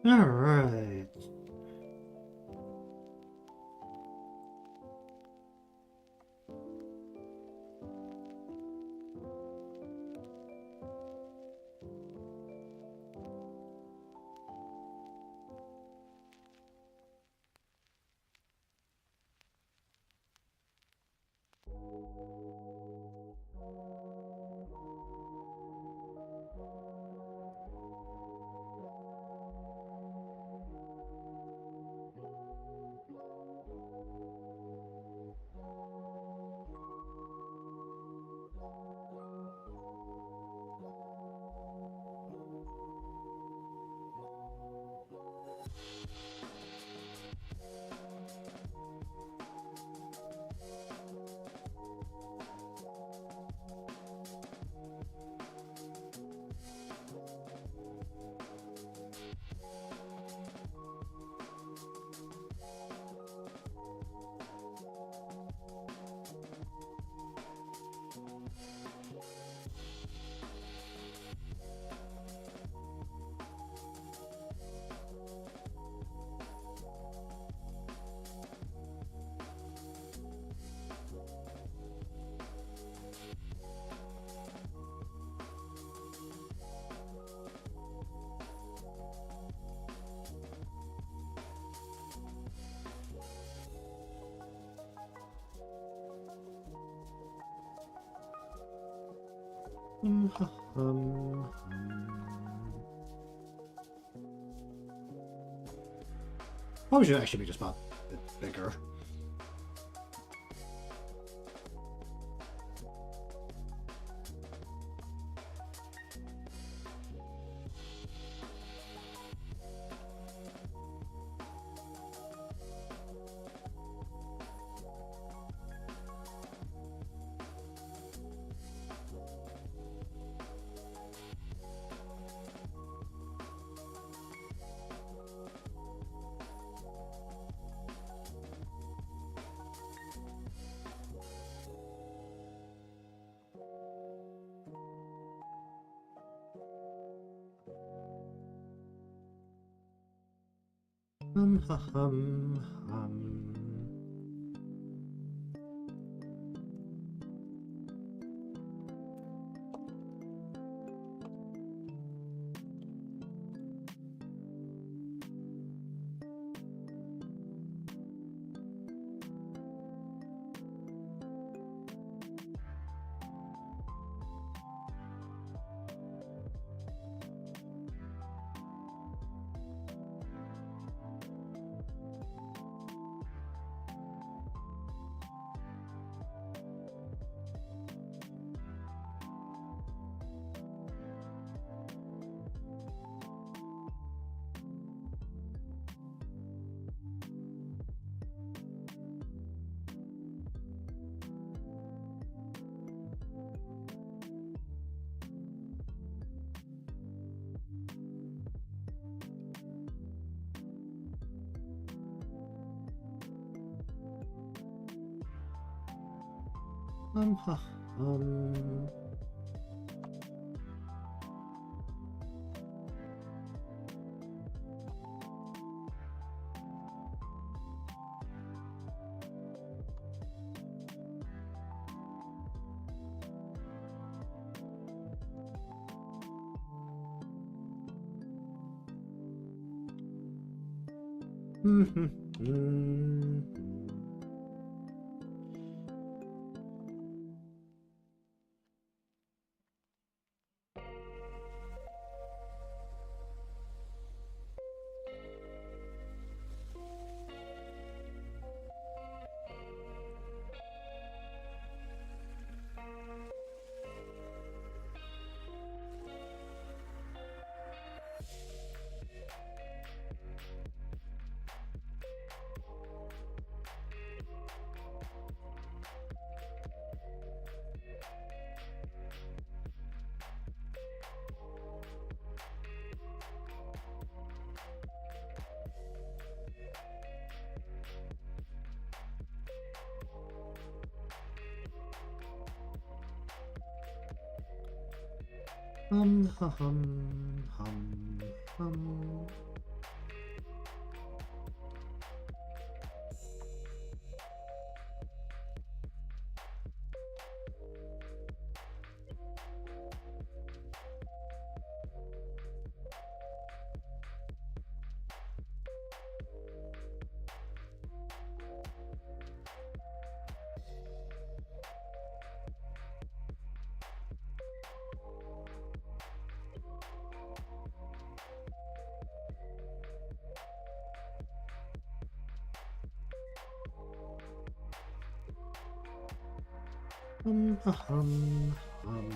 All right. Probably should actually be just about a bit bigger. Hum. Hum, hum, hum, hum. Hum, hum, hum.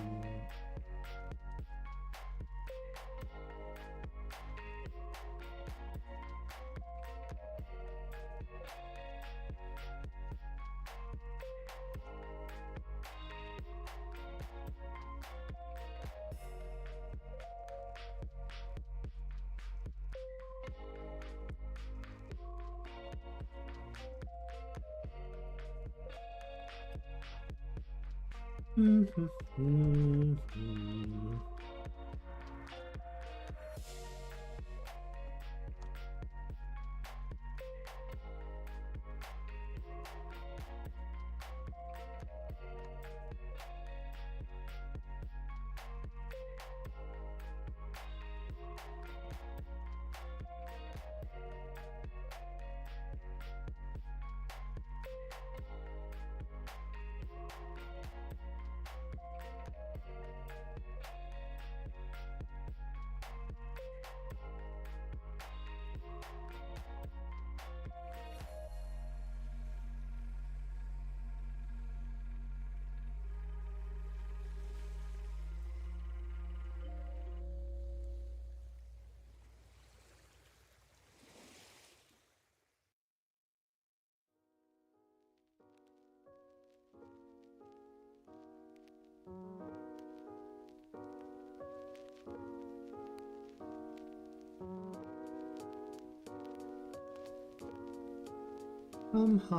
Hum, hum,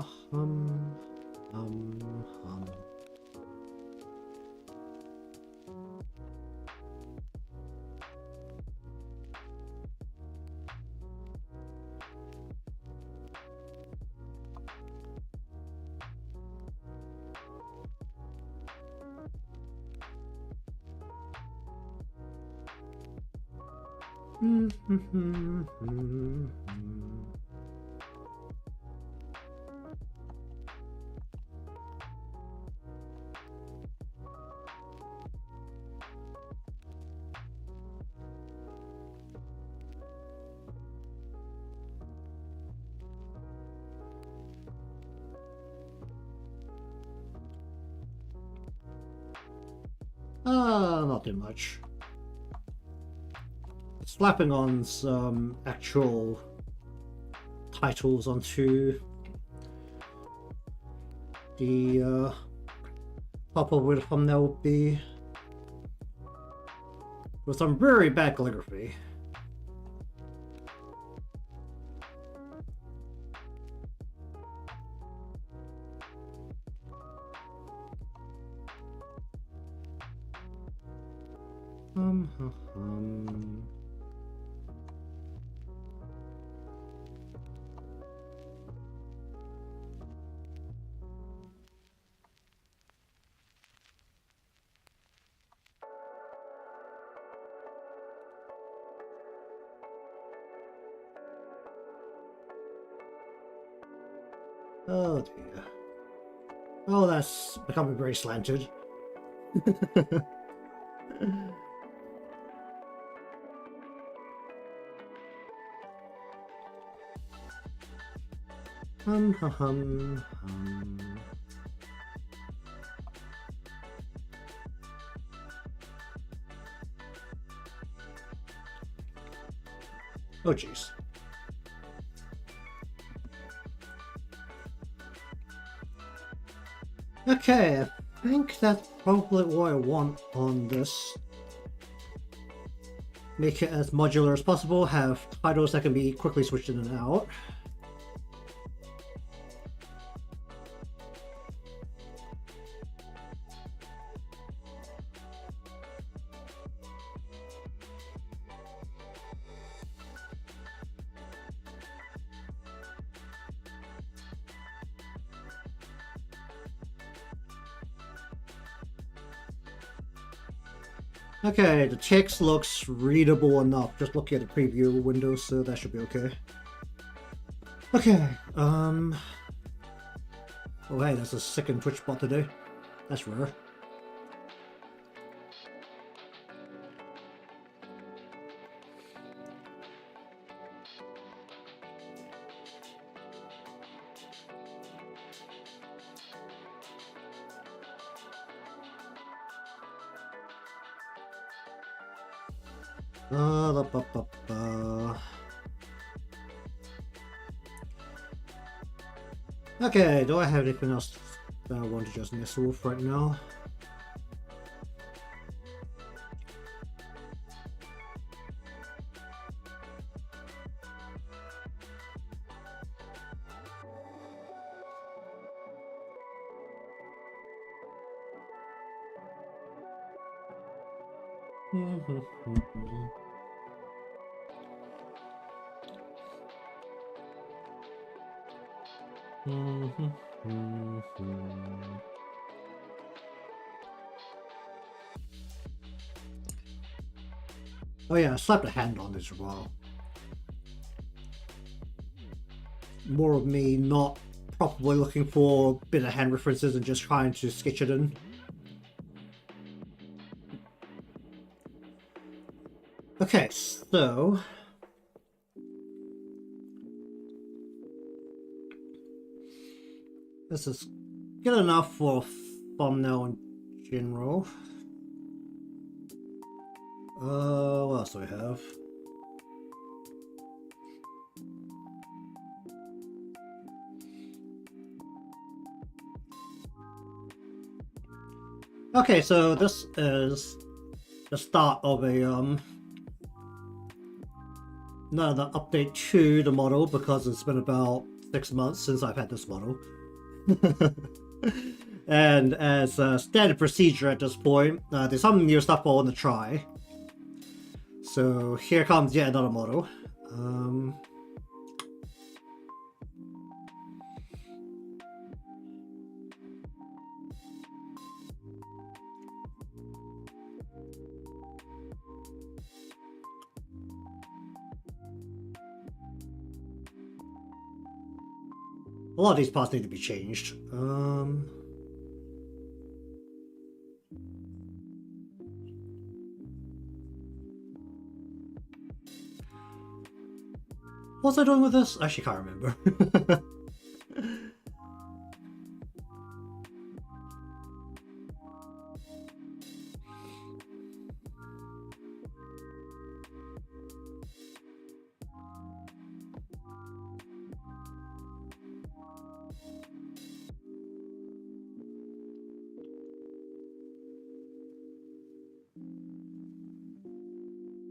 hum, hum. Not too much. Slapping on some actual titles onto the top of where the thumbnail would be with some very bad calligraphy. Hum, hum, hum. Oh dear. Oh, that's becoming very slanted. Hum, hum, hum, hum. Oh jeez. Okay, I think that's probably what I want on this. Make it as modular as possible, have titles that can be quickly switched in and out. Okay, the text looks readable enough just looking at the preview window, so that should be okay. Okay, oh hey, that's a second Twitch bot today. That's rare. Okay, do I have anything else that I want to just mess with right now? Oh yeah, I slapped a hand on this as well. More of me not properly looking for a bit of hand references and just trying to sketch it in. Okay, so this is good enough for a thumbnail in general. What else do we have? Okay, so this is the start of a another update to the model because it's been about 6 months since I've had this model. And as a standard procedure at this point, there's some new stuff I want to try. So here comes yet another model. A lot of these parts need to be changed. What was I doing with this? I actually can't remember.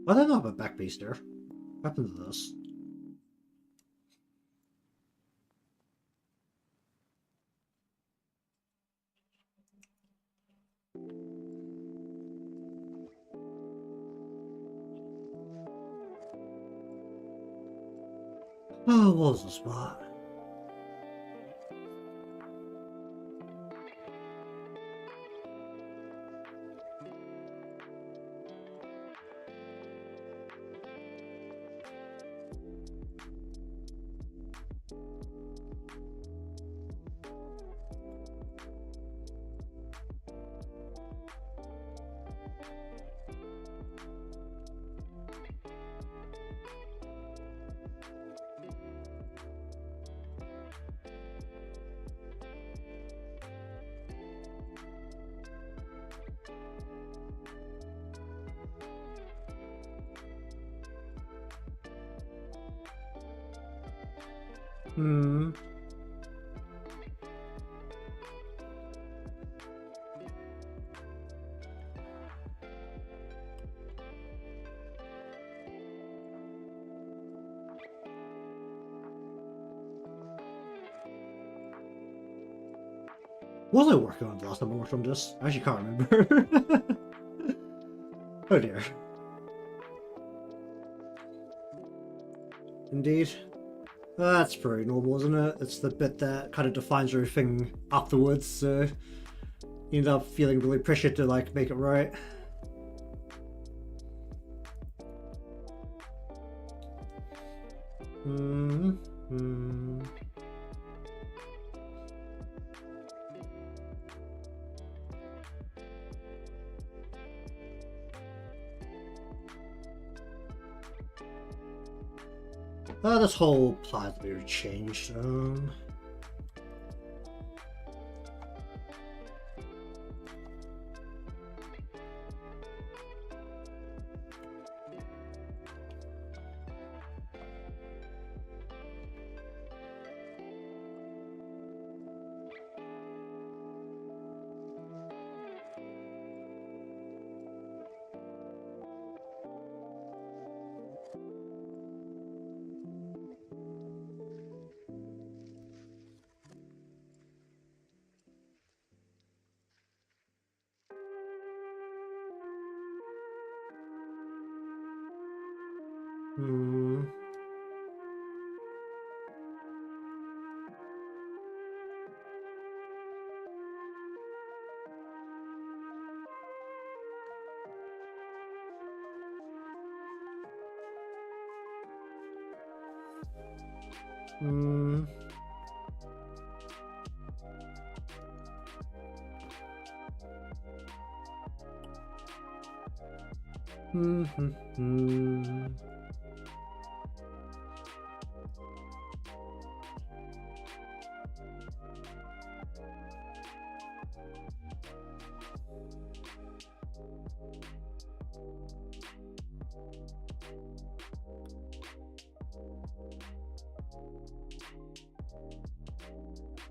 I don't know about back piece there. What happened to this? Oh, what was the spot? What was I working on the last time I worked on this? I actually can't remember. Oh dear. Indeed. That's pretty normal, isn't it? It's the bit that kind of defines everything afterwards, so you end up feeling really pressured to like make it right. Hmm. Hmm. This whole plot will be changed. Hmm. Hmm. Hmm. Hmm.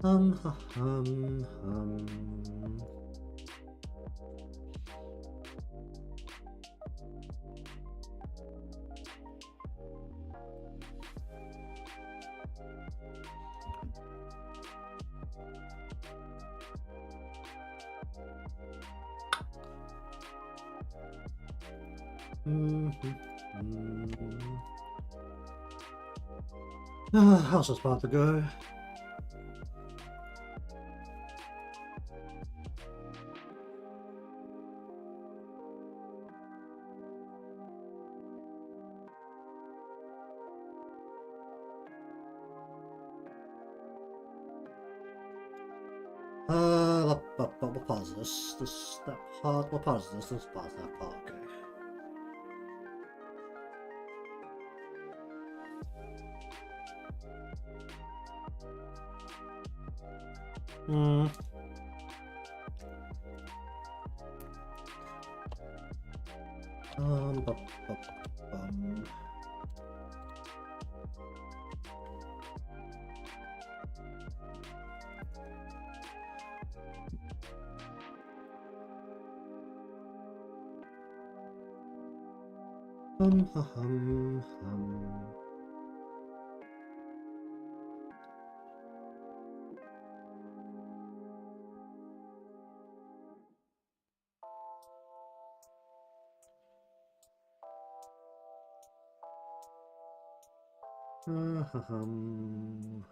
Hum. Hum. Hum. How's this about to go? We'll pause this. That part. We'll pause this. Let's pause that part. Okay. Hmm. Um. bu- bu- bum. Hum. Hum. Hum. Hum. Hum.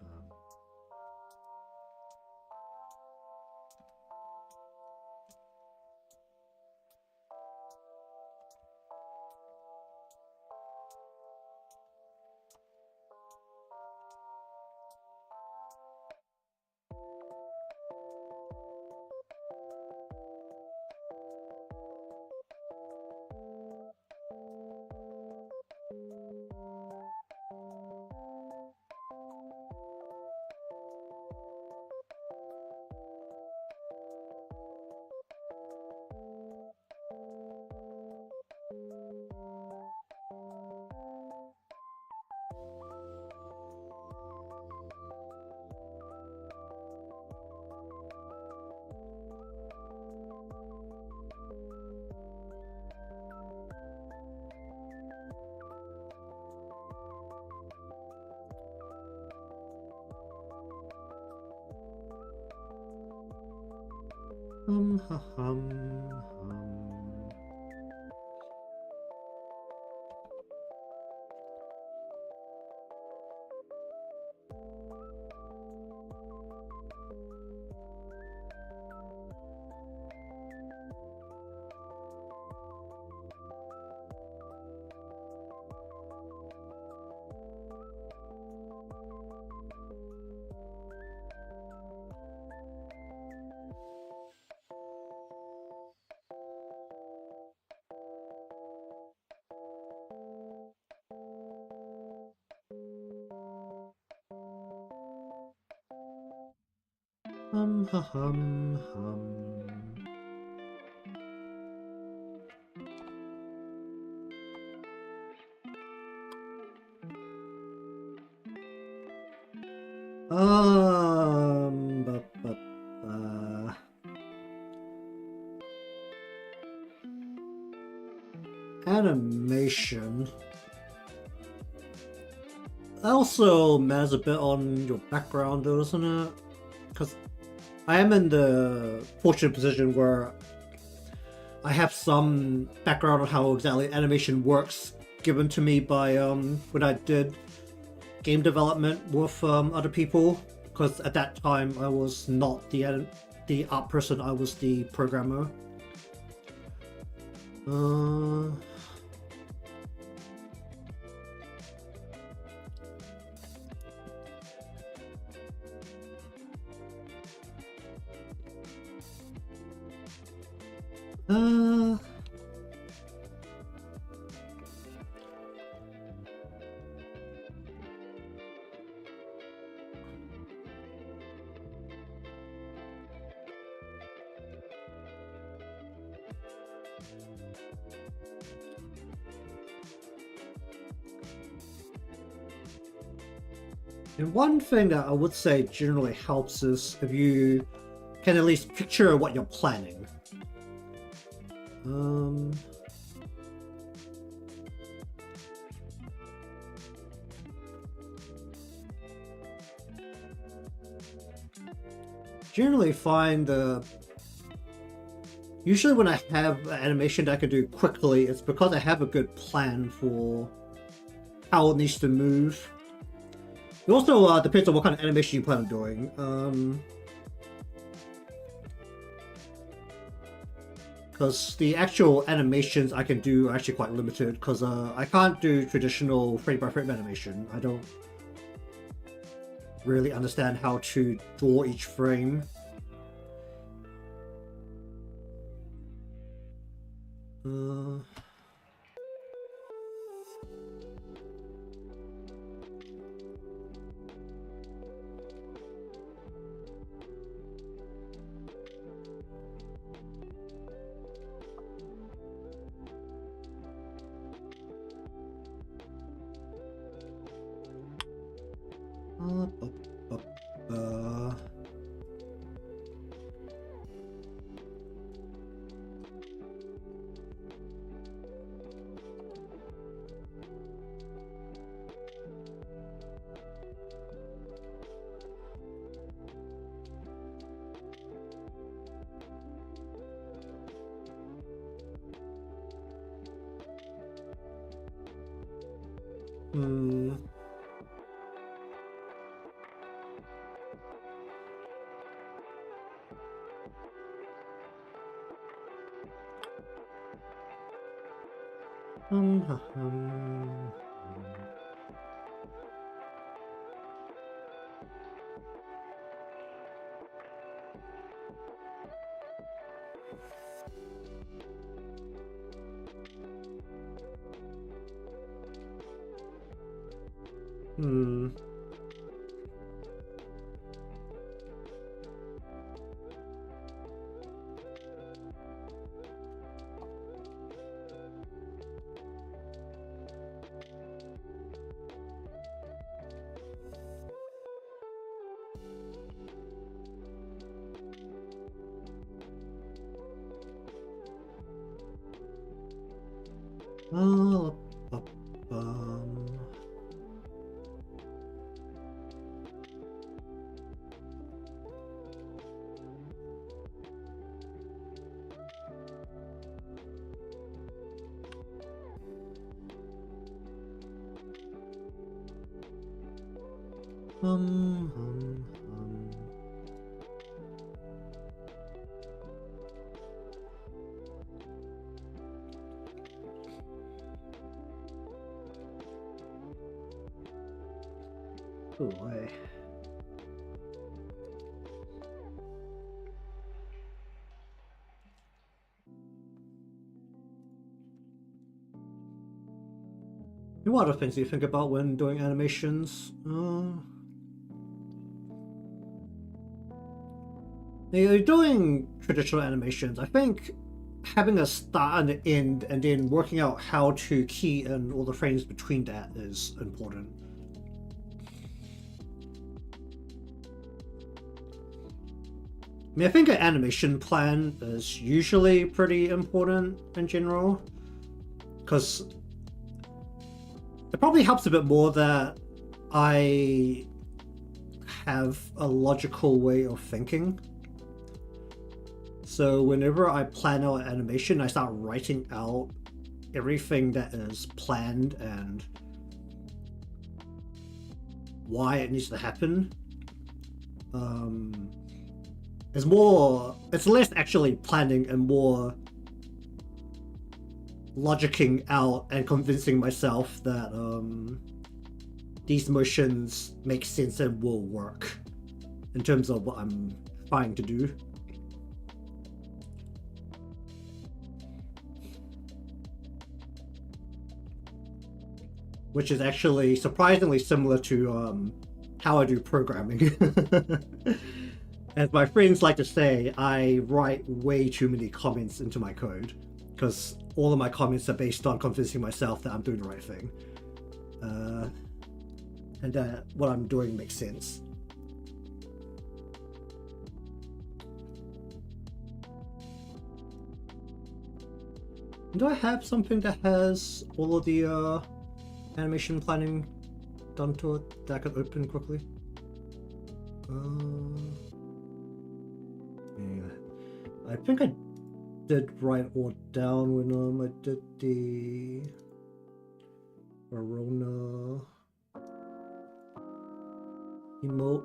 Hum. Hum. Hum. Ha hum. Ba, ba, ba. Animation. That also matters a bit on your background, though, doesn't it? Because I am in the fortunate position where I have some background on how exactly animation works given to me by when I did game development with other people. Because at that time I was not the art person, I was the programmer. Uh, uh, and one thing that I would say generally helps is if you can at least picture what you're planning. Generally find usually when I have animation that I can do quickly, it's because I have a good plan for how it needs to move. It also depends on what kind of animation you plan on doing. Because the actual animations I can do are actually quite limited, because I can't do traditional frame-by-frame animation. I don't really understand how to draw each frame. Boy. What other things do you think about when doing animations? You're doing traditional animations. I think having a start and an end and then working out how to key in all the frames between that is important. I mean, I think an animation plan is usually pretty important in general, because it probably helps a bit more that I have a logical way of thinking. So whenever I plan out an animation, I start writing out everything that is planned and why it needs to happen. It's less actually planning and more logicking out and convincing myself that these motions make sense and will work in terms of what I'm trying to do. Which is actually surprisingly similar to how I do programming. As my friends like to say, I write way too many comments into my code because all of my comments are based on convincing myself that I'm doing the right thing. And that what I'm doing makes sense. Do I have something that has all of the animation planning done to it that I can open quickly? Yeah. I think I did write all down when I did the Verona emote.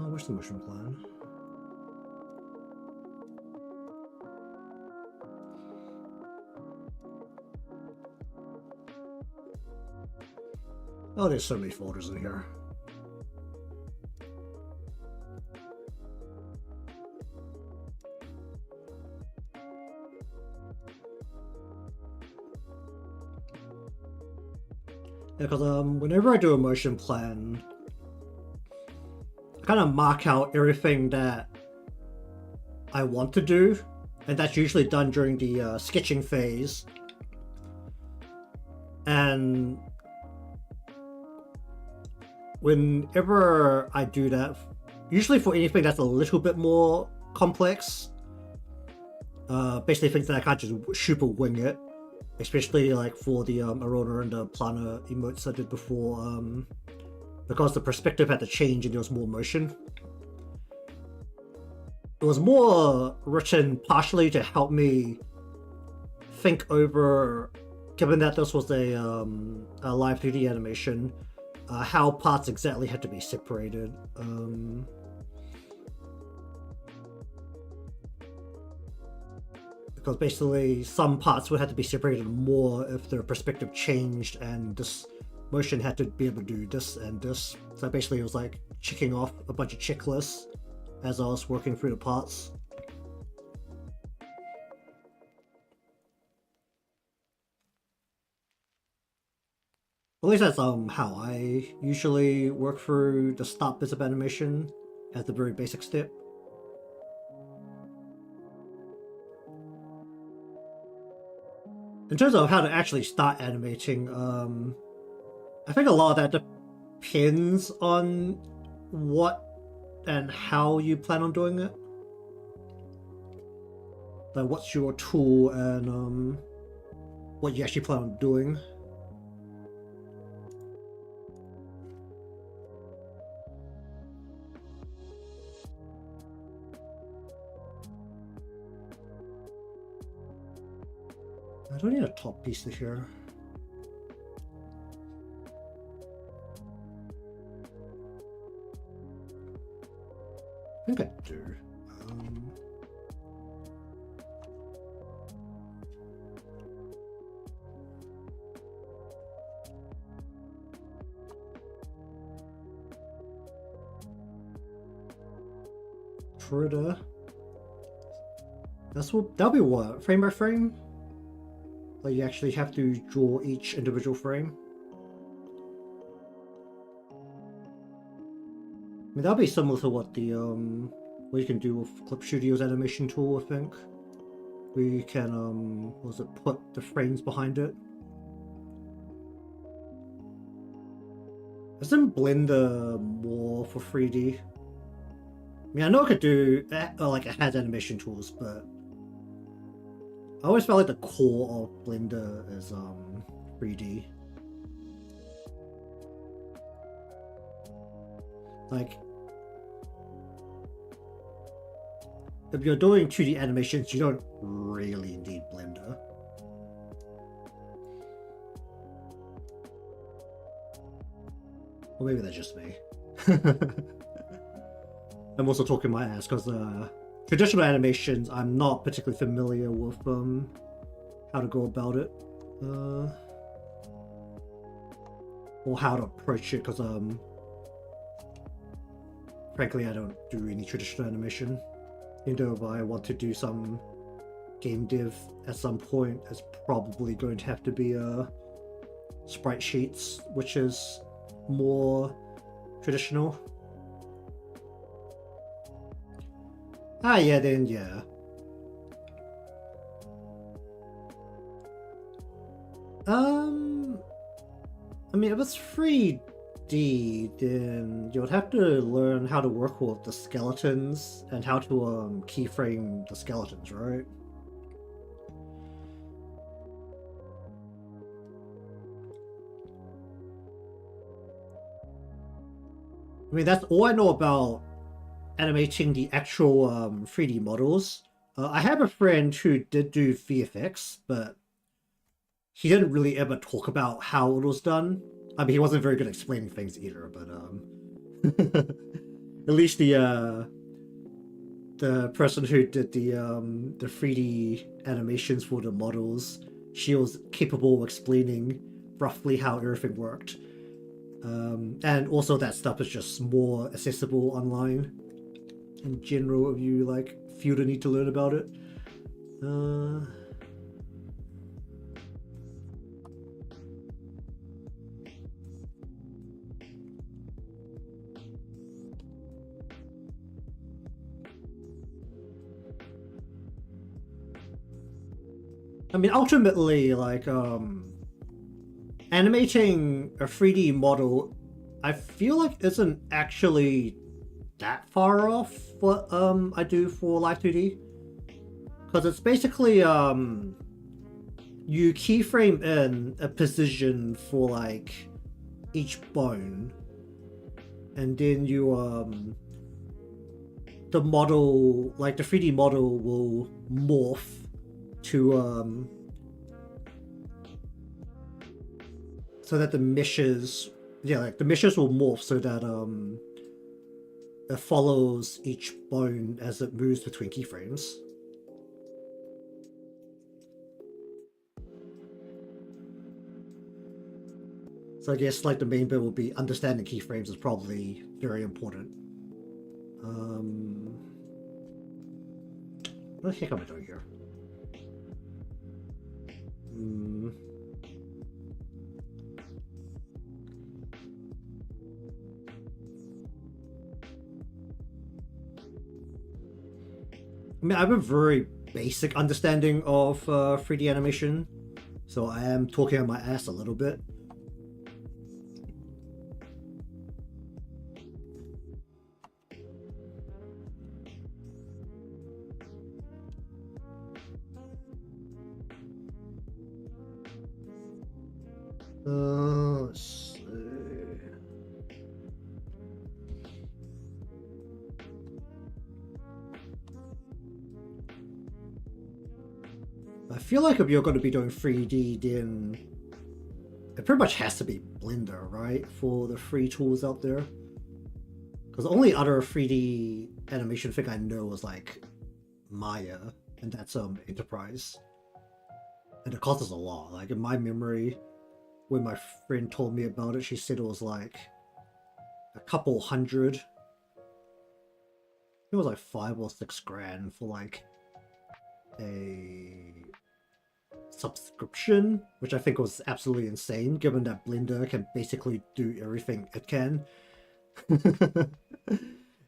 Where's the motion plan? Oh, there's so many folders in here. Yeah, because whenever I do a motion plan, I kind of mark out everything that I want to do, and that's usually done during the sketching phase. And whenever I do that, usually for anything that's a little bit more complex, basically things that I can't just super wing it, especially like for the Arona and the Plana emotes I did before, because the perspective had to change and there was more motion. It was more written partially to help me think over, given that this was a live 3D animation, how parts exactly had to be separated. Because basically some parts would have to be separated more if their perspective changed, and this motion had to be able to do this and this. So basically it was like checking off a bunch of checklists as I was working through the parts. At least that's how I usually work through the start bits of animation as the very basic step. In terms of how to actually start animating, I think a lot of that depends on what and how you plan on doing it. Like what's your tool and what you actually plan on doing. I don't need a top piece to here. I think I do. That'll be what? Frame by frame? Like you actually have to draw each individual frame. I mean, that'll be similar to what the what you can do with Clip Studio's animation tool, I think. Where you can what was it, put the frames behind it. Isn't Blender more for 3D? I mean, I know I could do like it has animation tools, but I always felt like the core of Blender is 3D. Like, if you're doing 2D animations, you don't really need Blender. Or maybe that's just me. I'm also talking my ass because traditional animations, I'm not particularly familiar with how to go about it. Or how to approach it, because frankly, I don't do any traditional animation. Even though if I want to do some game dev at some point, it's probably going to have to be sprite sheets, which is more traditional. Ah, yeah, then yeah. I mean, if it's 3D, then you would have to learn how to work with the skeletons and how to keyframe the skeletons, right? I mean, that's all I know about animating the actual 3D models. I have a friend who did do VFX, but he didn't really ever talk about how it was done. I mean, he wasn't very good at explaining things either, but at least the person who did the 3D animations for the models, she was capable of explaining roughly how everything worked. And also that stuff is just more accessible online in general if you like feel the need to learn about it. I mean, ultimately, like, animating a 3D model, I feel like isn't actually that far off what I do for Live 2D. Because it's basically, you keyframe in a position for, like, each bone. And then you, the model, like, the 3D model will morph to so that the meshes, yeah, like the meshes will morph so that it follows each bone as it moves between keyframes. So I guess like the main bit will be understanding keyframes is probably very important. What the heck am I doing here? I mean, I have a very basic understanding of 3D animation, so I am talking on my ass a little bit. Let's see. I feel like if you're going to be doing 3D, then it pretty much has to be Blender, right? For the free tools out there. Because the only other 3D animation thing I know is like Maya, and that's Enterprise. And it costs us a lot. Like in my memory, when my friend told me about it, she said it was like a couple hundred. It was like 5 or 6 grand for like a subscription, which I think was absolutely insane, given that Blender can basically do everything it can.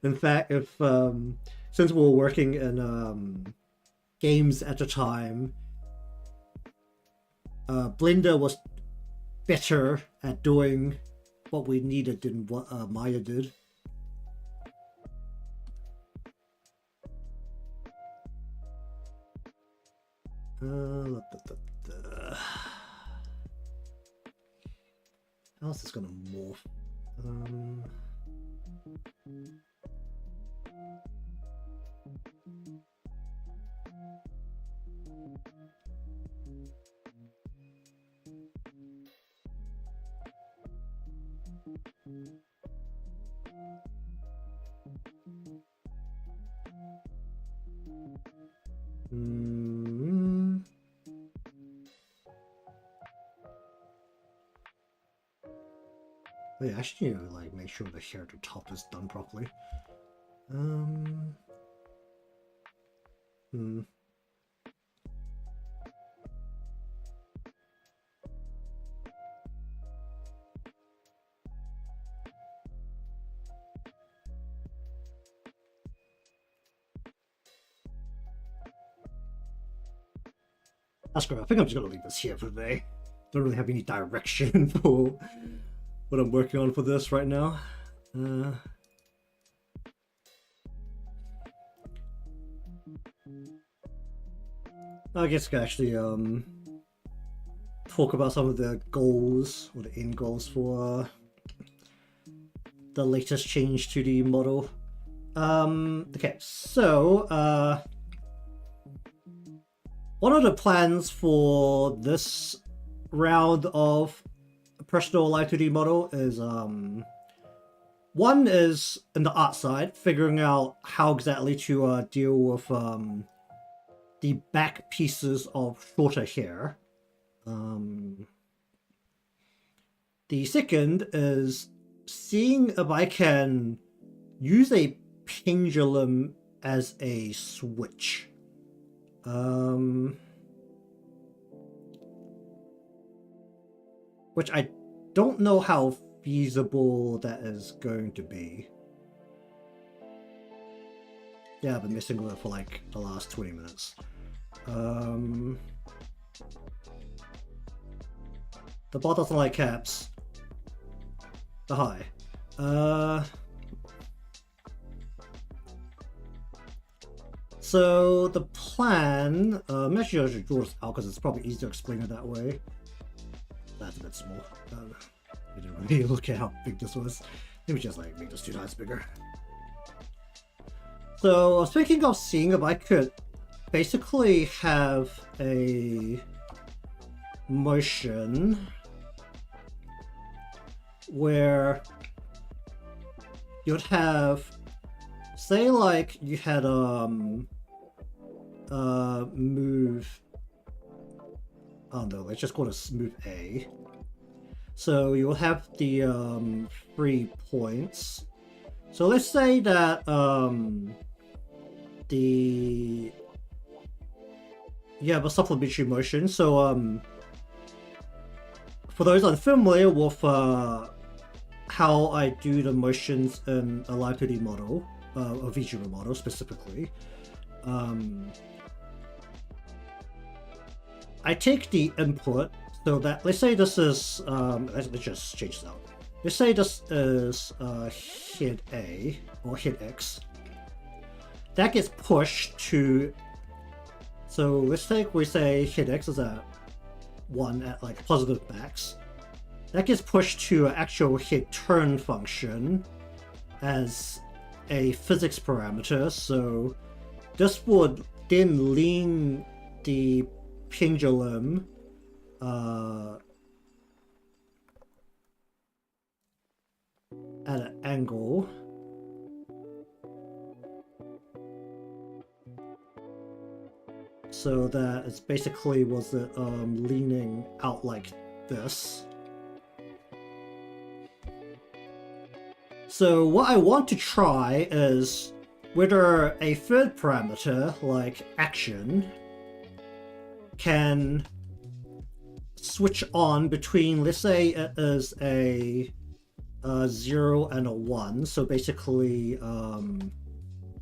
In fact, if since we were working in games at the time, Blender was better at doing what we needed than what Maya did. How else is gonna morph? Oh, yeah, I should like make sure the hair at the top is done properly. That's great. I think I'm just gonna leave this here for today. Don't really have any direction for what I'm working on for this right now. I guess I could actually talk about some of the goals or the end goals for the latest change to the model. Okay, so one of the plans for this round of personal Live 2D model is one is in the art side, figuring out how exactly to deal with the back pieces of shorter hair. The second is seeing if I can use a pendulum as a switch. Which I don't know how feasible that is going to be. Yeah, I've been messing with it for like the last 20 minutes. The bot doesn't like caps. The high. So the plan, actually I should draw this out because it's probably easier to explain it that way. That's a bit small. I didn't really look at how big this was. Maybe just like make this 2 times bigger. So I was thinking of seeing if I could basically have a motion where you'd have, say like you had move, oh no, let's just call it move A. So you'll have the 3 points. So let's say that you have a supplementary motion. So for those unfamiliar with how I do the motions in a Live 2D model, a VGA model specifically, I take the input, so that, let's say this is, let's just change this out. Let's say this is hit A, or hit X. That gets pushed to, so let's take, we say hit X is at 1 at like positive max. That gets pushed to an actual hit turn function as a physics parameter, so this would then lean the pendulum at an angle so that it's basically was leaning out like this. So what I want to try is whether a third parameter like action can switch on between, let's say it is a 0 and a 1. So basically,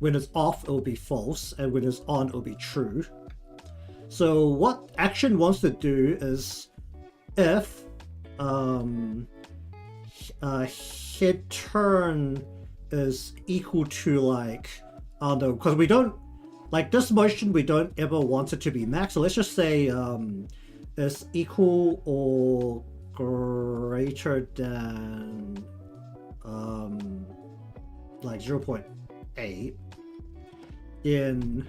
when it's off, it will be false, and when it's on, it will be true. So what action wants to do is if head turn is equal to, like, I don't know, because we don't, like, this motion, we don't ever want it to be max. So let's just say is equal or greater than like 0.8, then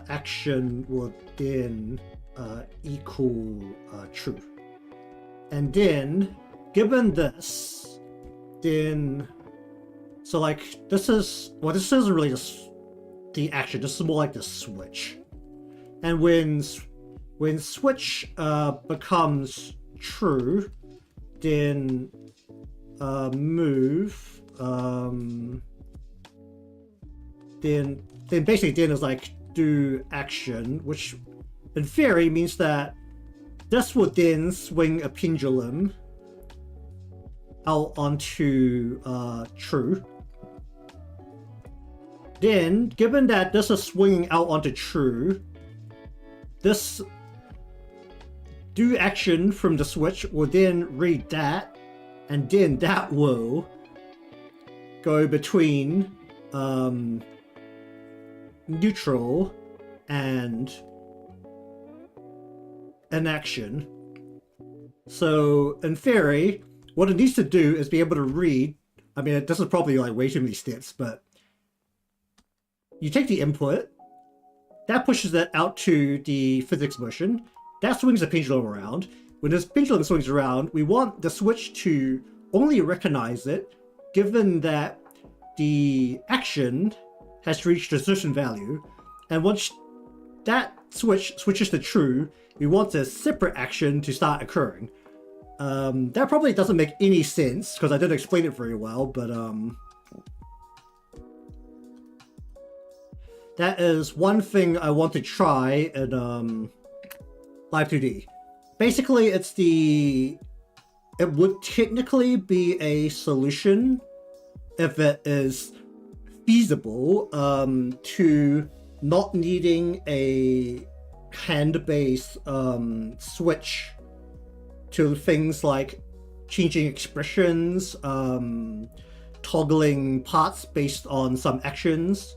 action will then equal true. And then given this, then so like this is, well, this isn't really just the action, this is more like the switch. And when switch becomes true, then move, then basically then is like do action, which in theory means that this would then swing a pendulum out onto true. Then, given that this is swinging out onto true, this do action from the switch will then read that, and then that will go between neutral and an action. So in theory, what it needs to do is be able to read, I mean, this is probably like way too many steps, but you take the input, that pushes it out to the physics motion, that swings the pendulum around. When this pendulum swings around, we want the switch to only recognize it given that the action has reached a certain value, and once that switch switches to true, we want a separate action to start occurring. That probably doesn't make any sense because I didn't explain it very well, but that is one thing I want to try in Live 2D. Basically, it would technically be a solution if it is feasible to not needing a hand-based switch to things like changing expressions, toggling parts based on some actions.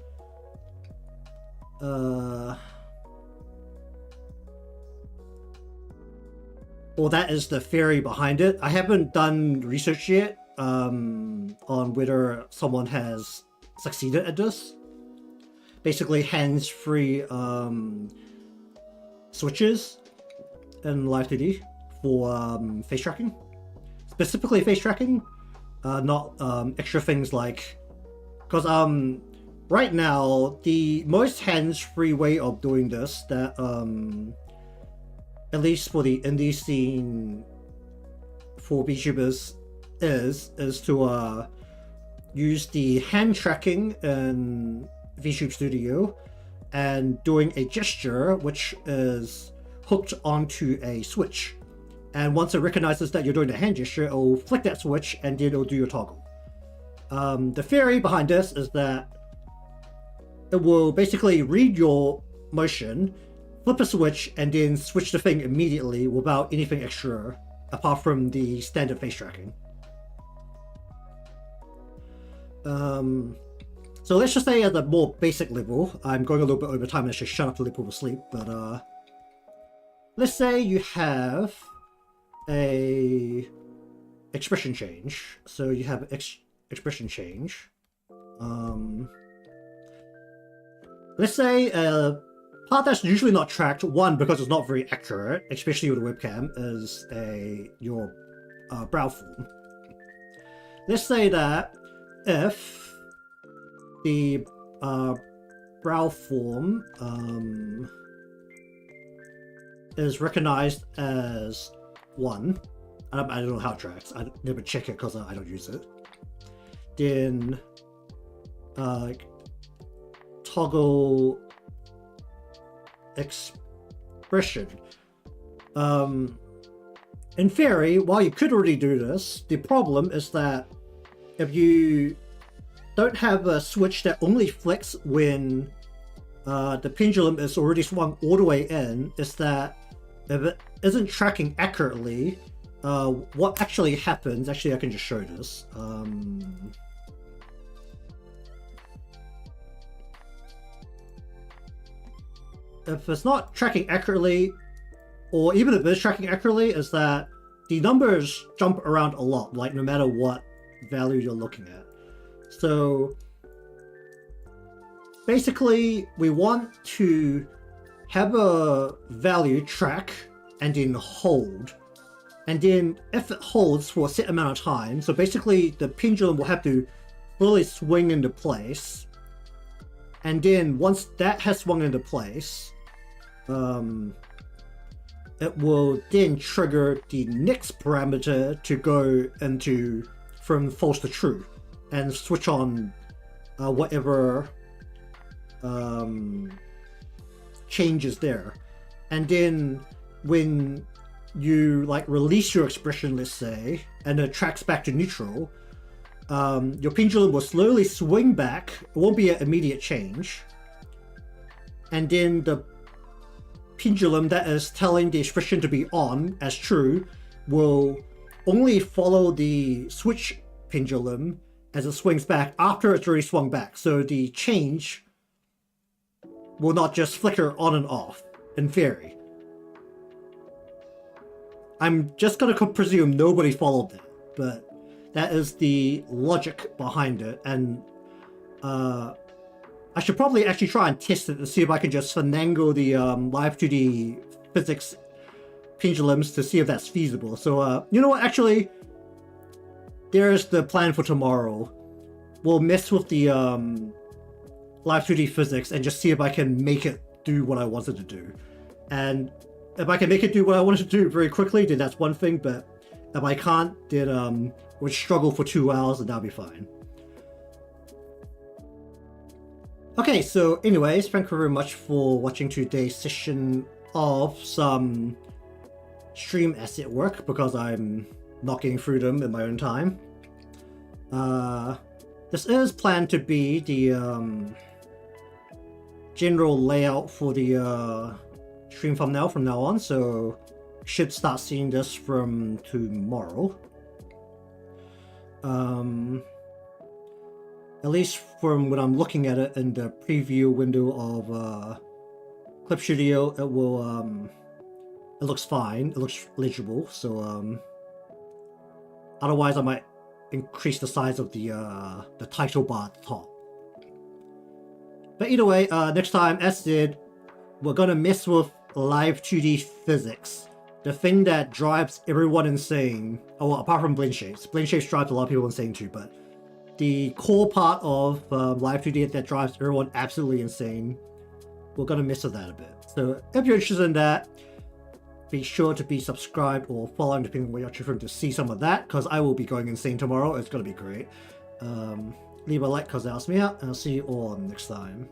Well, that is the theory behind it. I haven't done research yet on whether someone has succeeded at this. Basically, hands-free switches in Live 2D for face tracking. Specifically face tracking, not extra things like... Because right now, the most hands-free way of doing this that, at least for the indie scene for VTubers, is to use the hand tracking in VTube Studio and doing a gesture which is hooked onto a switch. And once it recognizes that you're doing the hand gesture, it'll flick that switch and then it'll do your toggle. The theory behind this is that it will basically read your motion, flip a switch, and then switch the thing immediately without anything extra apart from the standard face tracking. So let's just say at the more basic level, I'm going a little bit over time and I should shut up to let people sleep, but let's say you have a expression change. So you have expression change. Let's say a part that's usually not tracked, one, because it's not very accurate, especially with a webcam, is your brow form. Let's say that if the brow form is recognized as 1, I don't know how it tracks, I never check it because I don't use it, then toggle expression. In theory, while you could already do this, the problem is that if you don't have a switch that only flicks when the pendulum is already swung all the way in, is that if it isn't tracking accurately, what actually happens, actually I can just show this. If it's not tracking accurately, or even if it is tracking accurately, is that the numbers jump around a lot, like no matter what value you're looking at. So basically, we want to have a value track and then hold. And then if it holds for a set amount of time, so basically the pendulum will have to fully swing into place. And then once that has swung into place, it will then trigger the next parameter to go into from false to true and switch on whatever changes there. And then when you like release your expression, let's say, and it tracks back to neutral, your pendulum will slowly swing back. It won't be an immediate change. And then the pendulum that is telling the expression to be on as true will only follow the switch pendulum as it swings back after it's already swung back. So the change will not just flicker on and off, in theory. I'm just gonna presume nobody followed that, but that is the logic behind it, and I should probably actually try and test it to see if I can just finagle the live 2D physics pendulums to see if that's feasible. So you know what, actually, there's the plan for tomorrow. We'll mess with the live 2D physics and just see if I can make it do what I wanted to do. And if I can make it do what I wanted to do very quickly, then that's one thing, but if I can't, then we'll struggle for 2 hours and that'll be fine. Okay, so anyways, thank you very much for watching today's session of some stream asset work, because I'm not getting through them in my own time. This is planned to be the general layout for the stream thumbnail from now on, so should start seeing this from tomorrow. At least from when I'm looking at it in the preview window of Clip Studio, it will it looks fine, it looks legible. So otherwise I might increase the size of the title bar at the top. But either way, next time, as said, we're gonna mess with live 2D physics, the thing that drives everyone insane. Oh, well, apart from blend shapes. Blend shapes drives a lot of people insane too, but the core part of live 2D that drives everyone absolutely insane, we're gonna mess with that a bit. So if you're interested in that, be sure to be subscribed or following, depending on what you're watching from, to see some of that, because I will be going insane tomorrow. It's gonna be great. Leave a like because that helps me out, and I'll see you all next time.